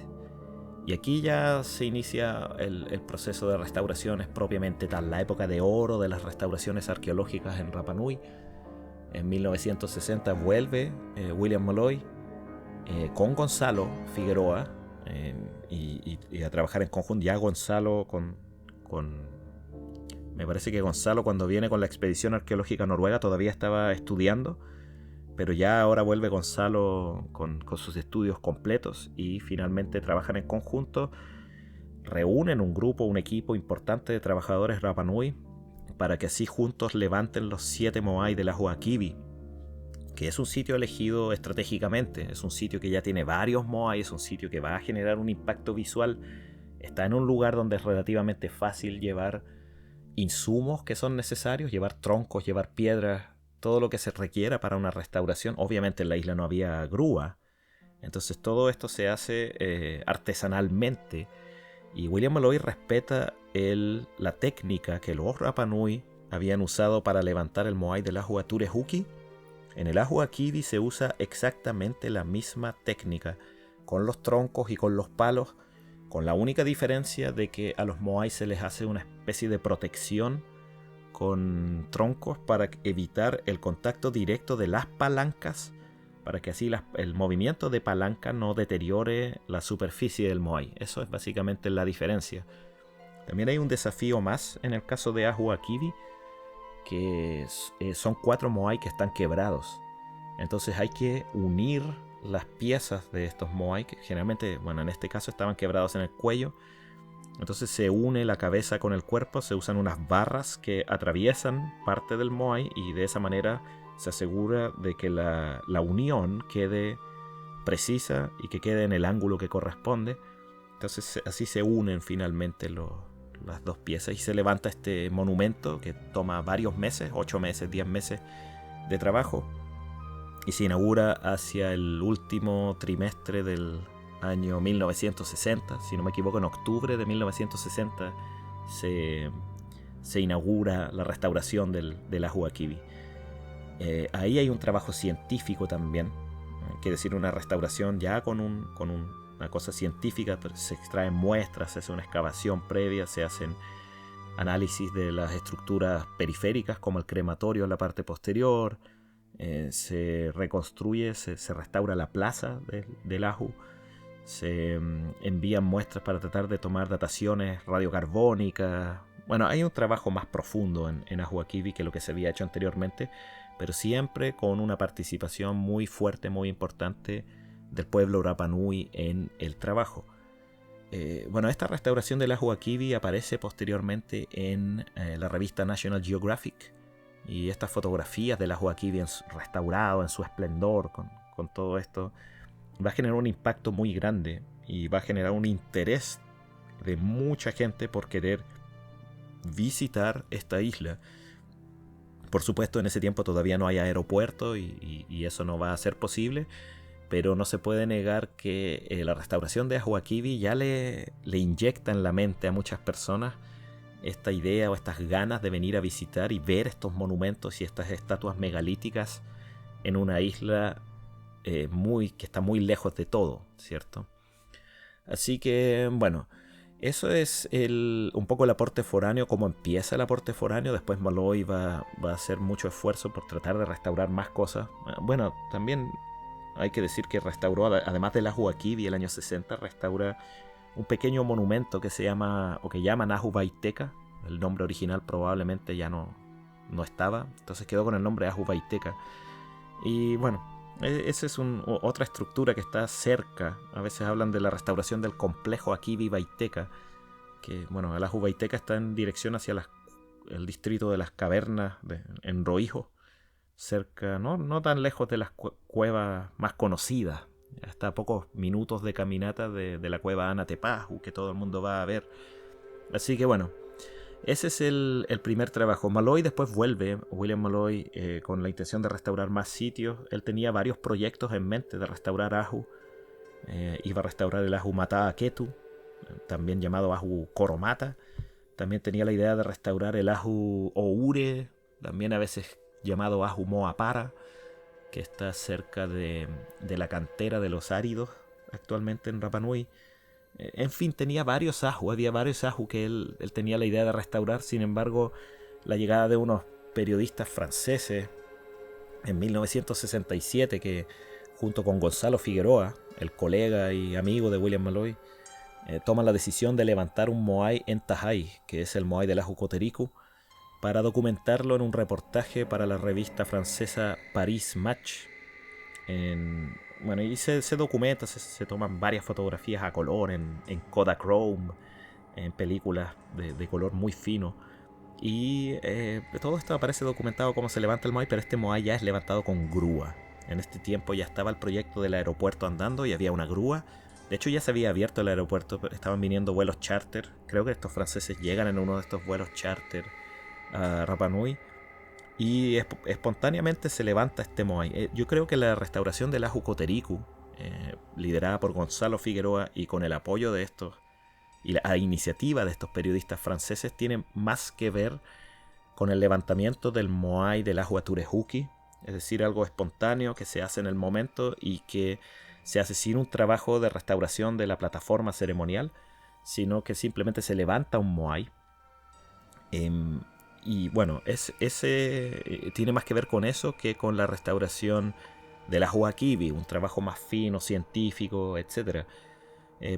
Y aquí ya se inicia el proceso de restauraciones propiamente tal, la época de oro de las restauraciones arqueológicas en Rapa Nui. En 1960 vuelve William Molloy con Gonzalo Figueroa y a trabajar en conjunto. Ya Gonzalo me parece que Gonzalo, cuando viene con la expedición arqueológica noruega, todavía estaba estudiando, pero ya ahora vuelve Gonzalo con sus estudios completos y finalmente trabajan en conjunto, reúnen un equipo importante de trabajadores Rapa Nui para que así juntos levanten los 7 Moai del Ajo Akivi, que es un sitio elegido estratégicamente, es un sitio que ya tiene varios Moai, es un sitio que va a generar un impacto visual, está en un lugar donde es relativamente fácil llevar insumos que son necesarios, llevar troncos, llevar piedras, todo lo que se requiera para una restauración. Obviamente en la isla no había grúa, entonces todo esto se hace artesanalmente, y William Molloy respeta la técnica que los Rapa Nui habían usado para levantar el Moai del Ajo Aturehuki. En el Ajo Akivi se usa exactamente la misma técnica, con los troncos y con los palos, con la única diferencia de que a los Moai se les hace una especie de protección con troncos para evitar el contacto directo de las palancas, para que así el movimiento de palanca no deteriore la superficie del Moai. Eso es básicamente la diferencia. También hay un desafío más en el caso de Ajo Akivi, que son 4 Moai que están quebrados. Entonces hay que unir las piezas de estos Moai, que generalmente, bueno, en este caso estaban quebrados en el cuello. Entonces se une la cabeza con el cuerpo, se usan unas barras que atraviesan parte del Moai y de esa manera se asegura de que la unión quede precisa y que quede en el ángulo que corresponde. Entonces así se unen finalmente las dos piezas y se levanta este monumento que toma varios meses, 8 meses, 10 meses de trabajo, y se inaugura hacia el último trimestre del año 1960, si no me equivoco, en octubre de 1960 se inaugura la restauración del Ajo Akivi. Ahí hay un trabajo científico también, que decir, una restauración ya con una cosa científica, se extraen muestras, se hace una excavación previa, se hacen análisis de las estructuras periféricas como el crematorio en la parte posterior, se reconstruye, se restaura la plaza del Ajo, se envían muestras para tratar de tomar dataciones radiocarbónicas. Bueno, hay un trabajo más profundo en Ajo Akivi que lo que se había hecho anteriormente, pero siempre con una participación muy fuerte, muy importante del pueblo Rapa Nui en el trabajo. Bueno, esta restauración del Ajo Akivi aparece posteriormente en la revista National Geographic, y estas fotografías del Ajo Akivi restaurado en su esplendor, con todo esto, va a generar un impacto muy grande y va a generar un interés de mucha gente por querer visitar esta isla. Por supuesto, en ese tiempo todavía no hay aeropuerto y eso no va a ser posible, pero no se puede negar que la restauración de Ajo Akivi ya le inyecta en la mente a muchas personas esta idea o estas ganas de venir a visitar y ver estos monumentos y estas estatuas megalíticas en una isla que está muy lejos de todo, ¿cierto? Así que, bueno, eso es un poco el aporte foráneo, cómo empieza el aporte foráneo. Después Molloy va a hacer mucho esfuerzo por tratar de restaurar más cosas. Bueno, también hay que decir que restauró, además del Ajo Akivi, el año 60, restaura un pequeño monumento que se llama, o que llaman Ajo Baiteca. El nombre original probablemente ya no estaba, entonces quedó con el nombre Ajo Baiteca. Y bueno, esa es otra estructura que está cerca. A veces hablan de la restauración del complejo Akivi Baiteca, que bueno, el Ajo Baiteca está en dirección hacia el distrito de las cavernas en Roijo, cerca, no tan lejos de las cuevas más conocidas. Está a pocos minutos de caminata de la cueva Anatepahu, que todo el mundo va a ver. Así que bueno, ese es el primer trabajo. Molloy después vuelve, William Molloy, con la intención de restaurar más sitios. Él tenía varios proyectos en mente de restaurar Ajo. Iba a restaurar el Ajo Mataa Ketu, también llamado Ajo Koromata. También tenía la idea de restaurar el Ajo Oure, también a veces llamado Ajo Moapara, que está cerca de la cantera de los áridos, actualmente en Rapa Nui. En fin, tenía varios ahu, había varios ahu que él tenía la idea de restaurar. Sin embargo, la llegada de unos periodistas franceses en 1967, que junto con Gonzalo Figueroa, el colega y amigo de William Malloy, toman la decisión de levantar un moai en Tajai, que es el moai del ahu Cotericu, para documentarlo en un reportaje para la revista francesa Paris Match. Bueno, y se documenta, se toman varias fotografías a color en Kodachrome, en películas de color muy fino. Y todo esto aparece documentado cómo se levanta el moai, pero este moai ya es levantado con grúa. En este tiempo ya estaba el proyecto del aeropuerto andando y había una grúa. De hecho ya se había abierto el aeropuerto, estaban viniendo vuelos charter. Creo que estos franceses llegan en uno de estos vuelos charter a Rapa Nui y espontáneamente se levanta este moai. Yo creo que la restauración del ahu Cotericu, liderada por Gonzalo Figueroa y con el apoyo de estos y la iniciativa de estos periodistas franceses, tiene más que ver con el levantamiento del moai del ahu Aturejuki, es decir, algo espontáneo que se hace en el momento y que se hace sin un trabajo de restauración de la plataforma ceremonial, sino que simplemente se levanta un moai. Y bueno, ese tiene más que ver con eso que con la restauración de la Huaquibi, un trabajo más fino, científico, etc.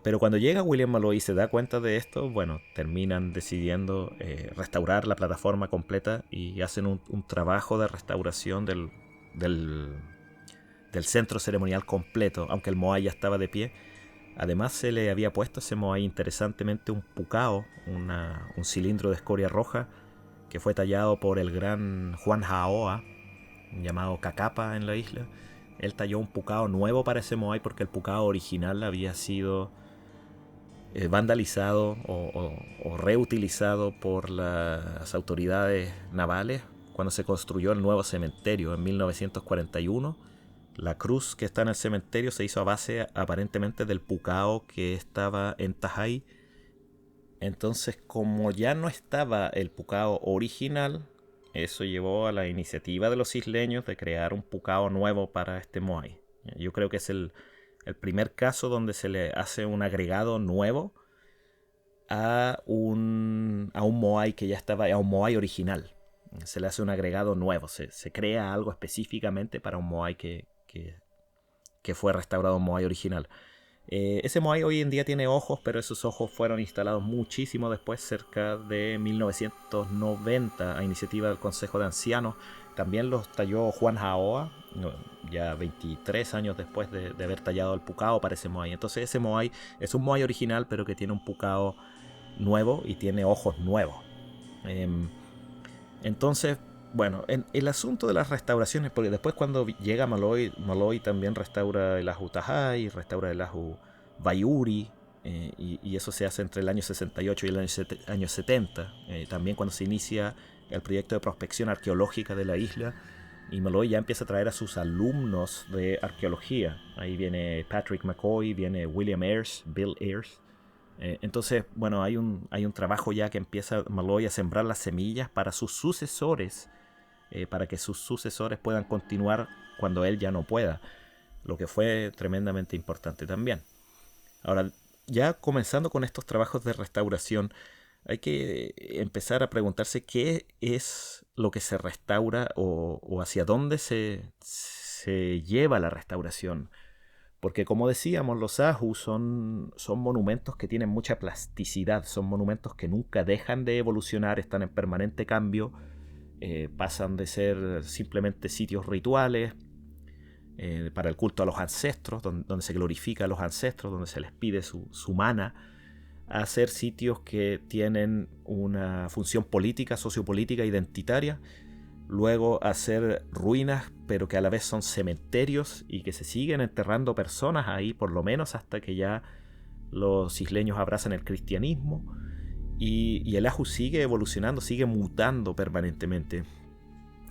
Pero cuando llega William Malloy y se da cuenta de esto, bueno, terminan decidiendo restaurar la plataforma completa y hacen un trabajo de restauración del centro ceremonial completo, aunque el moai ya estaba de pie. Además se le había puesto a ese moai interesantemente un pucao, un cilindro de escoria roja, que fue tallado por el gran Juan Haoa, llamado Cacapa en la isla. Él talló un pucao nuevo para ese moai porque el pucao original había sido vandalizado o reutilizado por las autoridades navales cuando se construyó el nuevo cementerio en 1941. La cruz que está en el cementerio se hizo a base aparentemente del pucao que estaba en Tajai. Entonces, como ya no estaba el pucao original, eso llevó a la iniciativa de los isleños de crear un pucao nuevo para este moai. Yo creo que es el primer caso donde se le hace un agregado nuevo a un moai que ya estaba, a un moai original. Se le hace un agregado nuevo, se crea algo específicamente para un moai que fue restaurado, un moai original. Ese moai hoy en día tiene ojos, pero esos ojos fueron instalados muchísimo después, cerca de 1990, a iniciativa del Consejo de Ancianos. También los talló Juan Haoa, ya 23 años después de haber tallado el pucao para ese moai. Entonces ese moai es un moai original, pero que tiene un pucao nuevo y tiene ojos nuevos. Entonces, bueno, en el asunto de las restauraciones, porque después cuando llega Malloy también restaura el ahu Tajai, restaura el ahu Bayuri, y eso se hace entre el año 68 y el año 70. También cuando se inicia el proyecto de prospección arqueológica de la isla, y Malloy ya empieza a traer a sus alumnos de arqueología. Ahí viene Patrick McCoy, viene William Ayres, Bill Ayres. Entonces, bueno, hay un trabajo ya que empieza Malloy a sembrar las semillas para sus sucesores, para que sus sucesores puedan continuar cuando él ya no pueda, lo que fue tremendamente importante también. Ahora, ya comenzando con estos trabajos de restauración, hay que empezar a preguntarse qué es lo que se restaura o hacia dónde se lleva la restauración. Porque como decíamos, los ahu son monumentos que tienen mucha plasticidad, son monumentos que nunca dejan de evolucionar, están en permanente cambio, pasan de ser simplemente sitios rituales para el culto a los ancestros, donde se glorifica a los ancestros, donde se les pide su mana, a ser sitios que tienen una función política, sociopolítica, identitaria, luego a ser ruinas, pero que a la vez son cementerios y que se siguen enterrando personas ahí, por lo menos hasta que ya los isleños abrazan el cristianismo, y el ahu sigue evolucionando, sigue mutando permanentemente.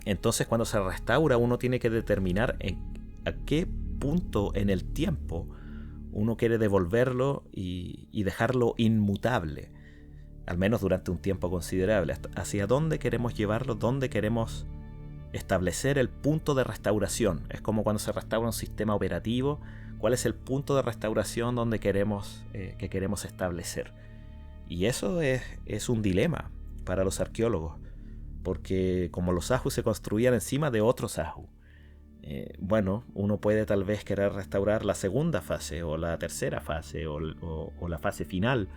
Entonces, cuando se restaura, uno tiene que determinar a qué punto en el tiempo uno quiere devolverlo y dejarlo inmutable, al menos durante un tiempo considerable. Hacia dónde queremos llevarlo, dónde queremos establecer el punto de restauración. Es como cuando se restaura un sistema operativo, cuál es el punto de restauración donde que queremos establecer. Y eso es un dilema para los arqueólogos, porque como los ajus se construían encima de otros ajus, bueno, uno puede tal vez querer restaurar la segunda fase o la tercera fase o la fase final,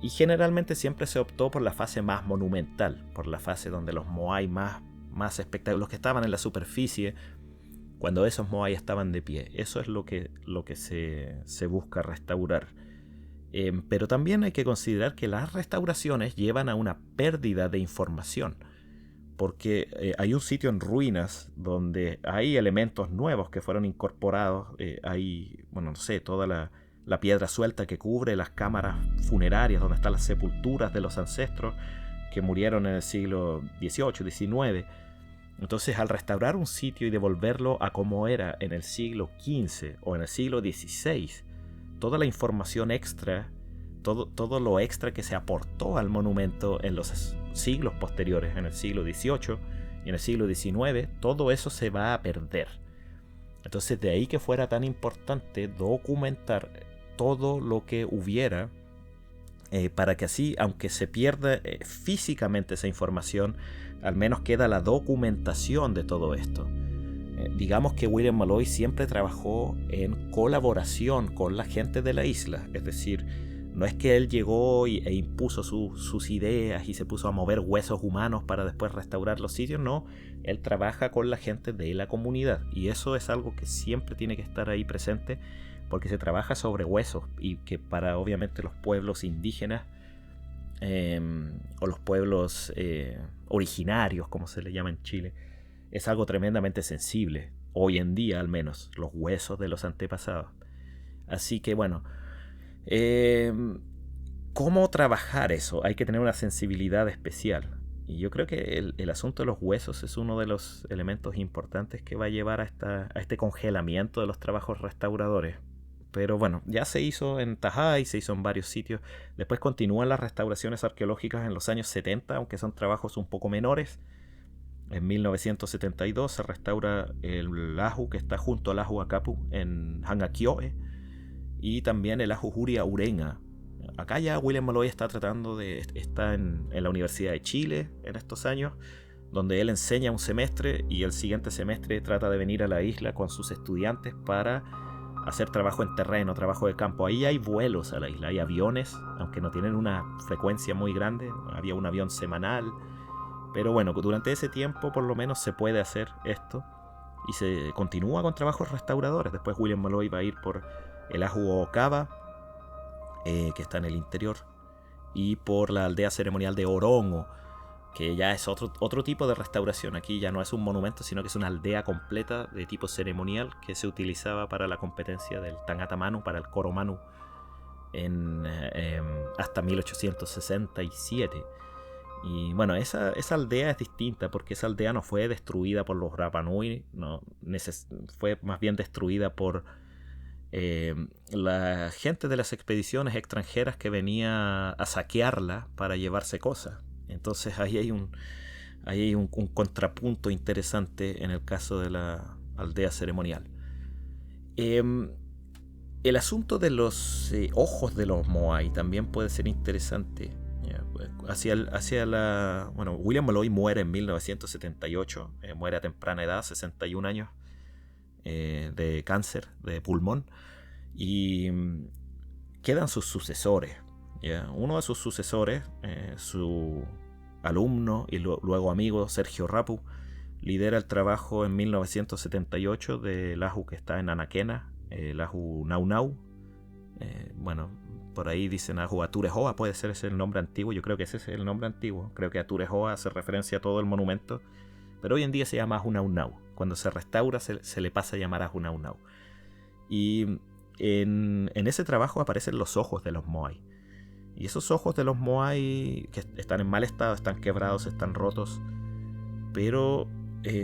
y generalmente siempre se optó por la fase más monumental, por la fase donde los moai más espectaculares, los que estaban en la superficie, cuando esos moai estaban de pie. Eso es lo que se busca restaurar. Pero también hay que considerar que las restauraciones llevan a una pérdida de información, porque hay un sitio en ruinas donde hay elementos nuevos que fueron incorporados. Hay, bueno, no sé, toda la piedra suelta que cubre las cámaras funerarias donde están las sepulturas de los ancestros que murieron en el siglo XVIII, XIX. Entonces, al restaurar un sitio y devolverlo a como era en el siglo XV o en el siglo XVI, toda la información extra, todo lo extra que se aportó al monumento en los siglos posteriores, en el siglo XVIII y en el siglo XIX, todo eso se va a perder. Entonces, de ahí que fuera tan importante documentar todo lo que hubiera, para que así, aunque se pierda físicamente esa información, al menos queda la documentación de todo esto. Digamos que William Molloy siempre trabajó en colaboración con la gente de la isla, es decir, no es que él llegó e impuso sus ideas y se puso a mover huesos humanos para después restaurar los sitios. No, él trabaja con la gente de la comunidad, y eso es algo que siempre tiene que estar ahí presente, porque se trabaja sobre huesos, y que para obviamente los pueblos indígenas o los pueblos originarios, como se le llama en Chile, es algo tremendamente sensible, hoy en día al menos, los huesos de los antepasados. Así que bueno, ¿cómo trabajar eso? Hay que tener una sensibilidad especial. Y yo creo que el asunto de los huesos es uno de los elementos importantes que va a llevar a este congelamiento de los trabajos restauradores. Pero bueno, ya se hizo en Tajay, se hizo en varios sitios. Después continúan las restauraciones arqueológicas en los años 70, aunque son trabajos un poco menores. En 1972 se restaura el aju que está junto al aju Akapu en Hangakyoe, y también el aju Huria Urenga. Acá ya William Molloy está en la Universidad de Chile en estos años, donde él enseña un semestre y el siguiente semestre trata de venir a la isla con sus estudiantes para hacer trabajo en terreno, trabajo de campo. Ahí hay vuelos a la isla, hay aviones, aunque no tienen una frecuencia muy grande. Había un avión semanal, pero bueno, durante ese tiempo por lo menos se puede hacer esto y se continúa con trabajos restauradores. Después William Molloy va a ir por el aju Okava, que está en el interior, y por la aldea ceremonial de Orongo, que ya es otro tipo de restauración. Aquí ya no es un monumento, sino que es una aldea completa de tipo ceremonial que se utilizaba para la competencia del Tangata Manu, para el Coro Manu, hasta 1867. Y bueno, esa aldea es distinta, porque esa aldea no fue destruida por los Rapa Nui, fue más bien destruida por la gente de las expediciones extranjeras que venía a saquearla para llevarse cosas. Entonces ahí hay un contrapunto interesante en el caso de la aldea ceremonial. El asunto de los ojos de los moai también puede ser interesante. Bueno, William Molloy muere en 1978, muere a temprana edad, 61 años, de cáncer de pulmón, y quedan sus sucesores. Uno de sus sucesores, su alumno y luego amigo Sergio Rapu, lidera el trabajo en 1978 del aju que está en Anaquena, el aju Nau Nau. Bueno, por ahí dicen aju Aturejoa, puede ser ese el nombre antiguo. Yo creo que ese es el nombre antiguo. Creo que Aturejoa hace referencia a todo el monumento, pero hoy en día se llama aju Nau Nau. Cuando se restaura se le pasa a llamar aju Nau Nau. Y en ese trabajo aparecen los ojos de los moai. Y esos ojos de los moai, que están en mal estado, están quebrados, están rotos, pero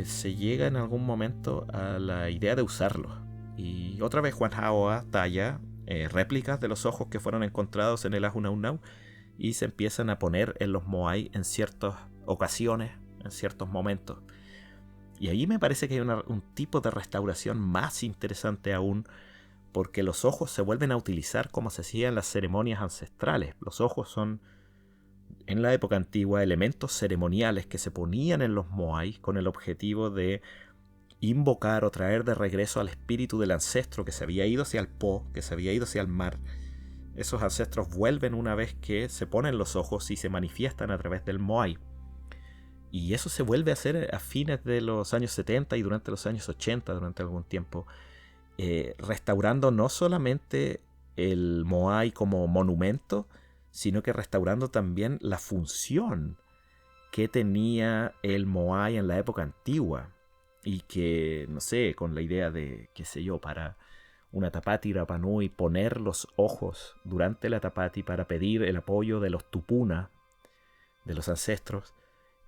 se llega en algún momento a la idea de usarlos. Y otra vez Juan Haoa talla réplicas de los ojos que fueron encontrados en el aju Nau Nau, y se empiezan a poner en los moai en ciertas ocasiones, en ciertos momentos. Y ahí me parece que hay un tipo de restauración más interesante aún, porque los ojos se vuelven a utilizar como se hacía en las ceremonias ancestrales. Los ojos son, en la época antigua, elementos ceremoniales que se ponían en los moai con el objetivo de invocar o traer de regreso al espíritu del ancestro que se había ido hacia el Po, que se había ido hacia el mar. Esos ancestros vuelven una vez que se ponen los ojos y se manifiestan a través del moai. Y eso se vuelve a hacer a fines de los años 70 y durante los años 80, durante algún tiempo, restaurando no solamente el moai como monumento, sino que restaurando también la función que tenía el moai en la época antigua. Y que, no sé, con la idea de, qué sé yo, para una Tapati Rapa Nui poner los ojos durante la Tapati para pedir el apoyo de los Tupuna, de los ancestros,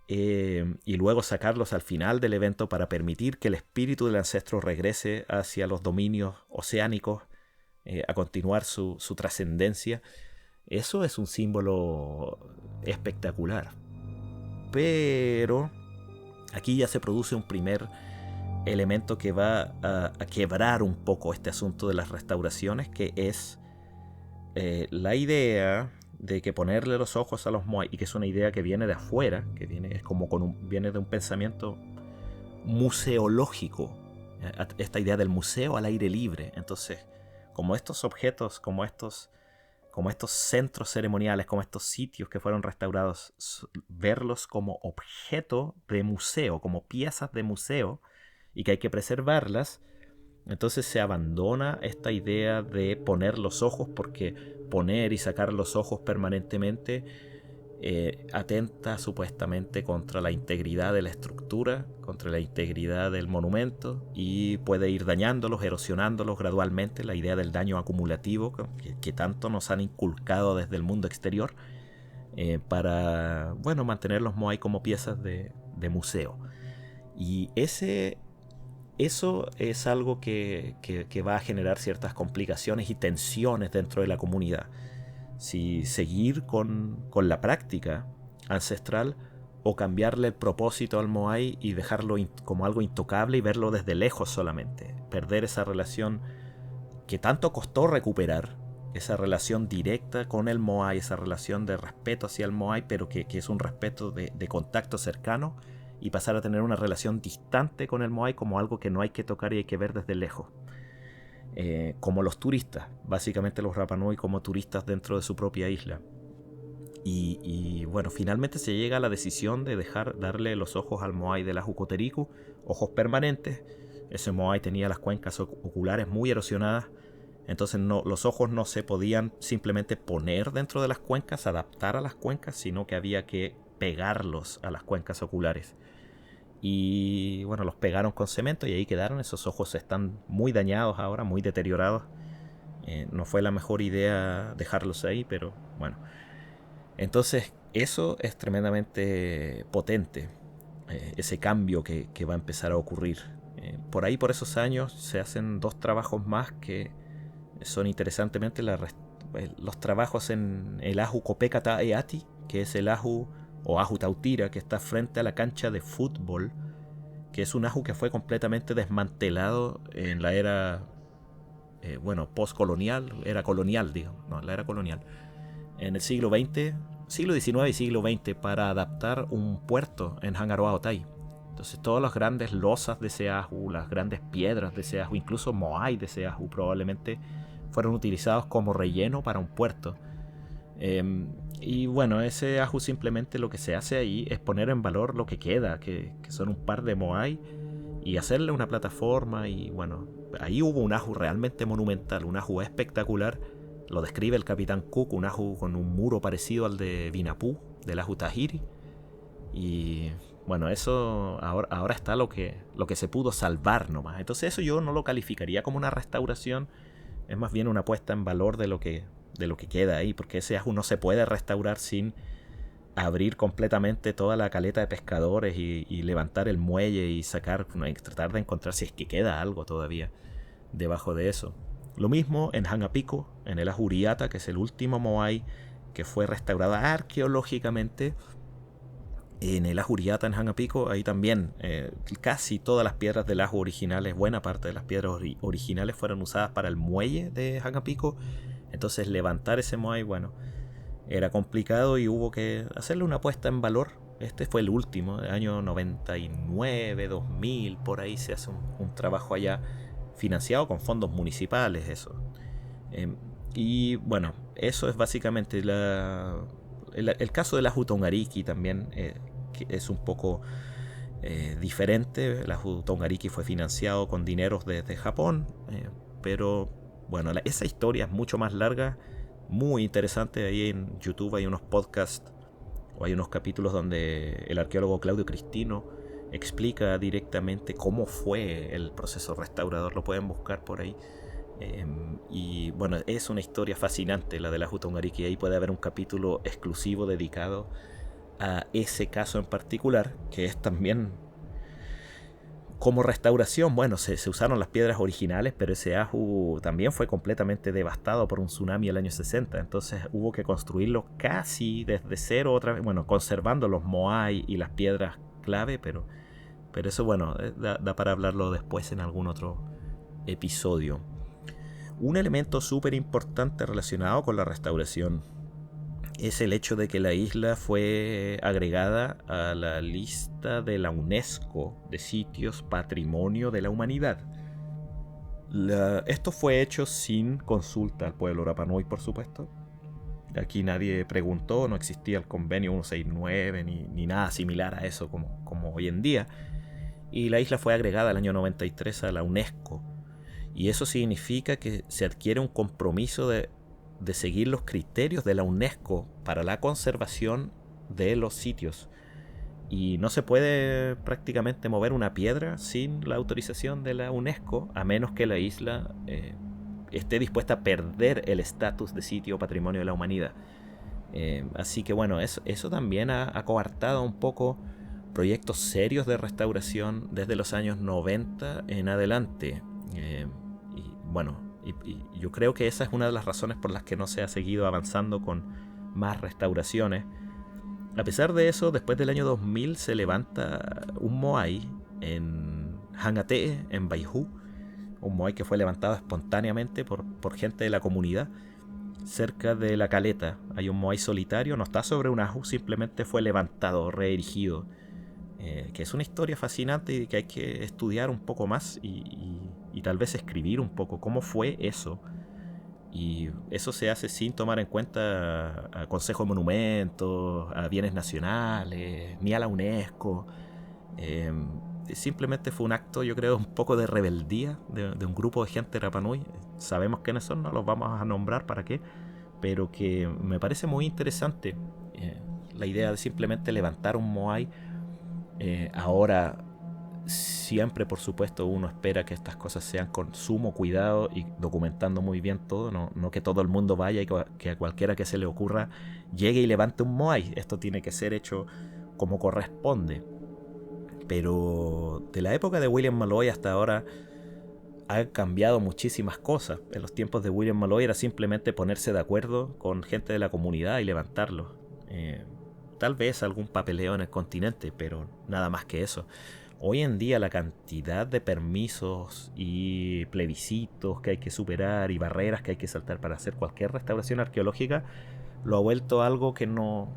y luego sacarlos al final del evento para permitir que el espíritu del ancestro regrese hacia los dominios oceánicos, a continuar su trascendencia. Eso es un símbolo espectacular. Pero aquí ya se produce un primer elemento que va a quebrar un poco este asunto de las restauraciones, que es la idea de que ponerle los ojos a los moai, y que es una idea que viene de afuera, que viene, viene de un pensamiento museológico, esta idea del museo al aire libre. Entonces, como estos objetos, como estos centros ceremoniales, como estos sitios que fueron restaurados, verlos como objeto de museo, como piezas de museo, y que hay que preservarlas, entonces se abandona esta idea de poner los ojos, porque poner y sacar los ojos permanentemente atenta supuestamente contra la integridad de la estructura, contra la integridad del monumento, y puede ir dañándolos, erosionándolos gradualmente. La idea del daño acumulativo que tanto nos han inculcado desde el mundo exterior, para, bueno, mantener los moai como piezas de museo. Y eso es algo que va a generar ciertas complicaciones y tensiones dentro de la comunidad. Si seguir con la práctica ancestral o cambiarle el propósito al moai y dejarlo como algo intocable y verlo desde lejos solamente. Perder esa relación que tanto costó recuperar, esa relación directa con el moai, esa relación de respeto hacia el moai, pero que es un respeto de contacto cercano, y pasar a tener una relación distante con el moai como algo que no hay que tocar y hay que ver desde lejos. Como los turistas, básicamente los Rapa Nui como turistas dentro de su propia isla. Y bueno, finalmente se llega a la decisión de darle los ojos al moai de la Jucotericu, ojos permanentes. Ese moai tenía las cuencas oculares muy erosionadas, entonces los ojos no se podían simplemente poner dentro de las cuencas, adaptar a las cuencas, sino que había que pegarlos a las cuencas oculares. Y bueno, los pegaron con cemento y ahí quedaron. Esos ojos están muy dañados ahora, muy deteriorados. No fue la mejor idea dejarlos ahí, pero bueno. Entonces eso es tremendamente potente, ese cambio que va a empezar a ocurrir. Por ahí, por esos años, se hacen dos trabajos más que son interesantemente los trabajos en el Ahu Kopekata Eati, que es el Ahu o Ahu Tautira, que está frente a la cancha de fútbol, que es un Ahu que fue completamente desmantelado en la era, postcolonial, era colonial, digamos, no, la era colonial, en el siglo XIX y siglo XX, para adaptar un puerto en Hangaroa Otay. Entonces todas las grandes losas de ese Ahu, las grandes piedras de ese Ahu, incluso moai de ese Ahu, probablemente fueron utilizados como relleno para un puerto. Y bueno, ese Ahu simplemente lo que se hace ahí es poner en valor lo que queda, que son un par de moai, y hacerle una plataforma. Y bueno, ahí hubo un Ahu realmente monumental, un Ahu espectacular. Lo describe el Capitán Cook, un Ahu con un muro parecido al de Vinapú, del Ahu Tahiri. Y bueno, eso ahora está lo que se pudo salvar nomás. Entonces eso yo no lo calificaría como una restauración, es más bien una puesta en valor de lo que queda ahí, porque ese Ahu no se puede restaurar sin abrir completamente toda la caleta de pescadores y levantar el muelle y tratar de encontrar si es que queda algo todavía debajo de eso. Lo mismo en Hangapico, en el Ahu Uriata, que es el último moai que fue restaurada arqueológicamente. En el Ajú Uriata en Hangapico, ahí también casi todas las piedras del Ajú originales, buena parte de las piedras originales fueron usadas para el muelle de Hangapico. Entonces levantar ese muelle, bueno, era complicado y hubo que hacerle una puesta en valor. Este fue el último, el año 99, 2000, por ahí se hace un trabajo allá financiado con fondos municipales, eso. Y bueno, eso es básicamente el caso de la Tongariki también, que es un poco diferente. La Tongariki fue financiado con dineros desde Japón, pero bueno, esa historia es mucho más larga, muy interesante. Ahí en YouTube hay unos podcasts o hay unos capítulos donde el arqueólogo Claudio Cristino explica directamente cómo fue el proceso restaurador, lo pueden buscar por ahí. Y bueno, es una historia fascinante la de la Tongariki. Ahí puede haber un capítulo exclusivo dedicado a ese caso en particular, que es también como restauración. Bueno, se usaron las piedras originales, pero ese Ajú también fue completamente devastado por un tsunami el año 60. Entonces hubo que construirlo casi desde cero otra vez. Bueno, conservando los moai y las piedras clave, pero eso, bueno, da para hablarlo después en algún otro episodio. Un elemento súper importante relacionado con la restauración es el hecho de que la isla fue agregada a la lista de la UNESCO de sitios Patrimonio de la Humanidad. Esto fue hecho sin consulta al pueblo Rapa Nui, por supuesto. Aquí nadie preguntó, no existía el convenio 169 ni nada similar a eso como hoy en día. Y la isla fue agregada el año 93 a la UNESCO. Y eso significa que se adquiere un compromiso de seguir los criterios de la UNESCO para la conservación de los sitios. Y no se puede prácticamente mover una piedra sin la autorización de la UNESCO, a menos que la isla esté dispuesta a perder el estatus de sitio patrimonio de la humanidad. Así que bueno, eso también ha coartado un poco proyectos serios de restauración desde los años 90 en adelante. Y bueno, y yo creo que esa es una de las razones por las que no se ha seguido avanzando con más restauraciones. A pesar de eso, después del año 2000 se levanta un moai en Hangatee, en Baihu, un moai que fue levantado espontáneamente por gente de la comunidad, cerca de la caleta. Hay un moai solitario, no está sobre un ajú, simplemente fue levantado, reerigido. Que es una historia fascinante y que hay que estudiar un poco más y tal vez escribir un poco cómo fue eso. Y eso se hace sin tomar en cuenta a Consejo de Monumentos, a Bienes Nacionales, ni a la UNESCO. Simplemente fue un acto, yo creo, un poco de rebeldía de un grupo de gente de Rapa Nui. Sabemos quiénes son, no los vamos a nombrar para qué, pero que me parece muy interesante la idea de simplemente levantar un moai. Ahora, siempre, por supuesto, uno espera que estas cosas sean con sumo cuidado y documentando muy bien todo, no que todo el mundo vaya y que a cualquiera que se le ocurra llegue y levante un moai. Esto tiene que ser hecho como corresponde. Pero de la época de William Malloy hasta ahora han cambiado muchísimas cosas. En los tiempos de William Malloy era simplemente ponerse de acuerdo con gente de la comunidad y levantarlo. Tal vez algún papeleo en el continente, pero nada más que eso. Hoy en día la cantidad de permisos y plebiscitos que hay que superar y barreras que hay que saltar para hacer cualquier restauración arqueológica lo ha vuelto algo que no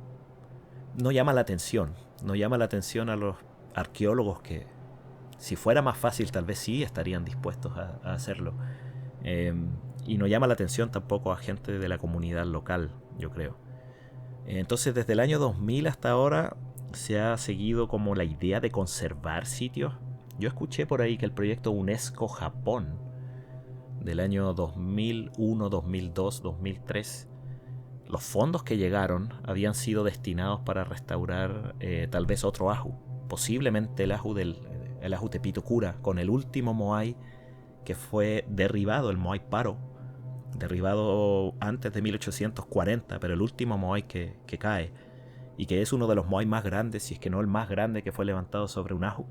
llama la atención. No llama la atención a los arqueólogos que, si fuera más fácil, tal vez sí estarían dispuestos a hacerlo. Y no llama la atención tampoco a gente de la comunidad local, yo creo. Entonces, desde el año 2000 hasta ahora se ha seguido como la idea de conservar sitios. Yo escuché por ahí que el proyecto UNESCO Japón del año 2001, 2002, 2003, los fondos que llegaron habían sido destinados para restaurar tal vez otro ajú, posiblemente el ajú Tepito-Kura, con el último moai que fue derribado, el moai Paro, derribado antes de 1840, pero el último moai que cae, y que es uno de los moai más grandes, si es que no el más grande, que fue levantado sobre un ajú,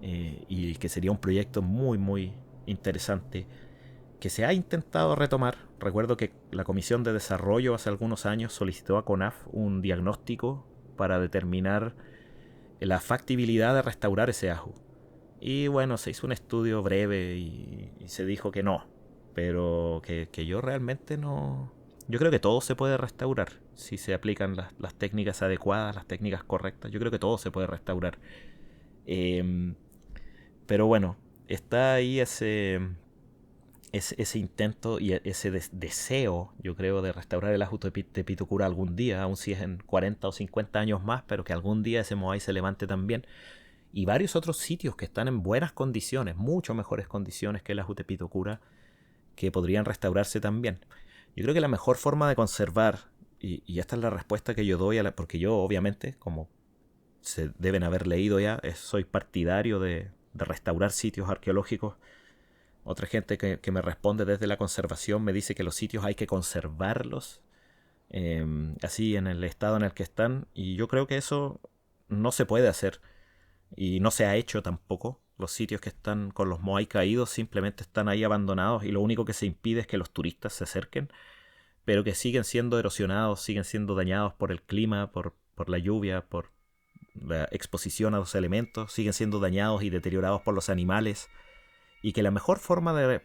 y que sería un proyecto muy muy interesante que se ha intentado retomar. Recuerdo que la Comisión de Desarrollo hace algunos años solicitó a CONAF un diagnóstico para determinar la factibilidad de restaurar ese ajo. Y bueno, se hizo un estudio breve y se dijo que no, pero que yo realmente no... Yo creo que todo se puede restaurar si se aplican las técnicas adecuadas, las técnicas correctas. Yo creo que todo se puede restaurar. Pero bueno, está ahí ese intento y ese deseo, yo creo, de restaurar el ajo de Pitocura algún día, aun si es en 40 o 50 años más, pero que algún día ese Moai se levante también. Y varios otros sitios que están en buenas condiciones, mucho mejores condiciones que el ajo de Pitocura, que podrían restaurarse también. Yo creo que la mejor forma de conservar, y esta es la respuesta que yo doy, porque yo obviamente, como se deben haber leído ya, soy partidario de restaurar sitios arqueológicos. Otra gente que me responde desde la conservación me dice que los sitios hay que conservarlos así en el estado en el que están, y yo creo que eso no se puede hacer y no se ha hecho tampoco. Los sitios que están con los Moai caídos simplemente están ahí abandonados y lo único que se impide es que los turistas se acerquen, pero que siguen siendo erosionados, siguen siendo dañados por el clima, por la lluvia, por la exposición a los elementos, siguen siendo dañados y deteriorados por los animales, y que la mejor forma de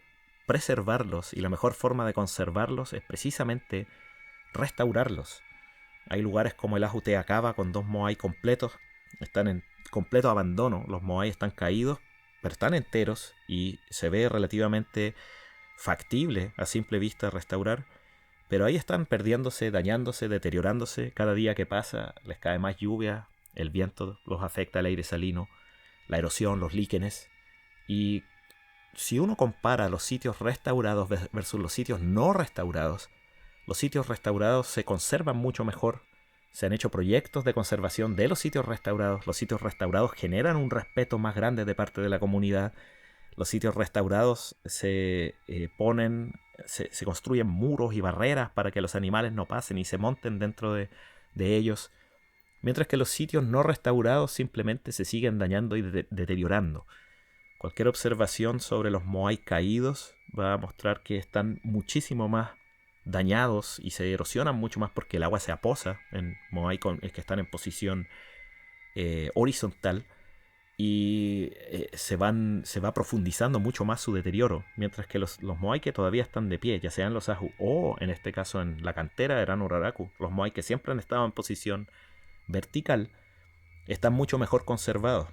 preservarlos y la mejor forma de conservarlos es precisamente restaurarlos. Hay lugares como el Ajo Teacaba con 2 Moai completos, están en completo abandono, los Moai están caídos, pero están enteros y se ve relativamente factible a simple vista restaurar, pero ahí están perdiéndose, dañándose, deteriorándose. Cada día que pasa les cae más lluvia, el viento los afecta, el aire salino, la erosión, los líquenes. Y si uno compara los sitios restaurados versus los sitios no restaurados, los sitios restaurados se conservan mucho mejor. Se han hecho proyectos de conservación de los sitios restaurados. Los sitios restaurados generan un respeto más grande de parte de la comunidad. Los sitios restaurados se construyen muros y barreras para que los animales no pasen y se monten dentro de ellos. Mientras que los sitios no restaurados simplemente se siguen dañando y deteriorando. Cualquier observación sobre los Moai caídos va a mostrar que están muchísimo más dañados y se erosionan mucho más porque el agua se aposa en Moai que están en posición horizontal, y se va profundizando mucho más su deterioro, mientras que los Moai que todavía están de pie, ya sean los Ahu o en este caso en la cantera de Ranuraraku, los Moai que siempre han estado en posición vertical, están mucho mejor conservados.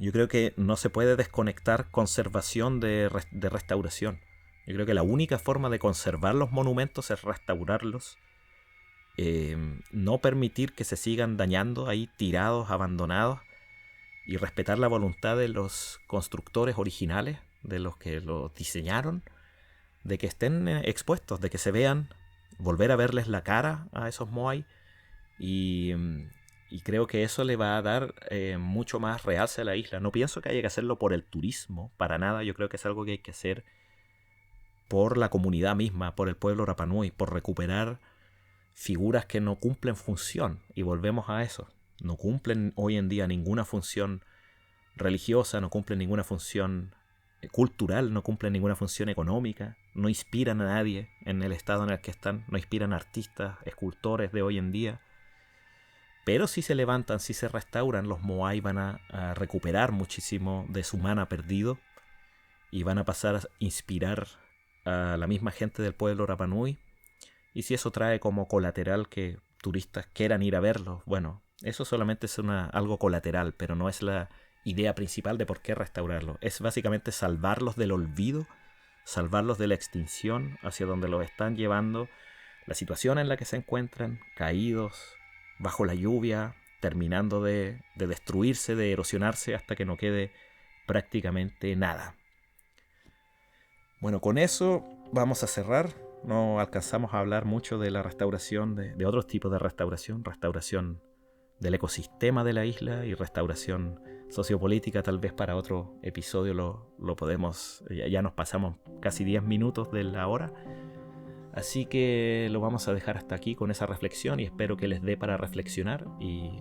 Yo creo que no se puede desconectar conservación de restauración. Yo creo que la única forma de conservar los monumentos es restaurarlos, no permitir que se sigan dañando ahí, tirados, abandonados, y respetar la voluntad de los constructores originales, de los que los diseñaron, de que estén expuestos, de que se vean, volver a verles la cara a esos Moai, y creo que eso le va a dar mucho más realce a la isla. No pienso que haya que hacerlo por el turismo, para nada. Yo creo que es algo que hay que hacer por la comunidad misma, por el pueblo Rapa Nui, por recuperar figuras que no cumplen función. Y volvemos a eso. No cumplen hoy en día ninguna función religiosa, no cumplen ninguna función cultural, no cumplen ninguna función económica, no inspiran a nadie en el estado en el que están, no inspiran a artistas, escultores de hoy en día. Pero si se levantan, si se restauran, los Moai van a recuperar muchísimo de su mana perdido y van a pasar a inspirar a la misma gente del pueblo Rapa Nui. Y si eso trae como colateral que turistas quieran ir a verlos, bueno, eso solamente es algo colateral, pero no es la idea principal de por qué restaurarlos. Es básicamente salvarlos del olvido, salvarlos de la extinción hacia donde los están llevando, la situación en la que se encuentran, caídos, bajo la lluvia, terminando de destruirse, de erosionarse hasta que no quede prácticamente nada. Bueno, con eso vamos a cerrar. No alcanzamos a hablar mucho de la restauración, de otros tipos de restauración del ecosistema de la isla y restauración sociopolítica. Tal vez para otro episodio lo podemos, ya nos pasamos casi 10 minutos de la hora. Así que lo vamos a dejar hasta aquí con esa reflexión y espero que les dé para reflexionar y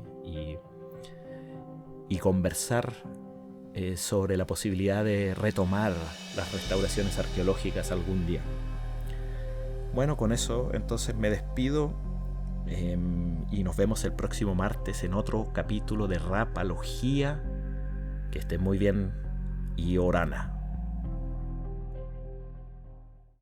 conversar sobre la posibilidad de retomar las restauraciones arqueológicas algún día. Bueno, con eso entonces me despido. Y nos vemos el próximo martes en otro capítulo de Rapalogía. Que estén muy bien y Orana.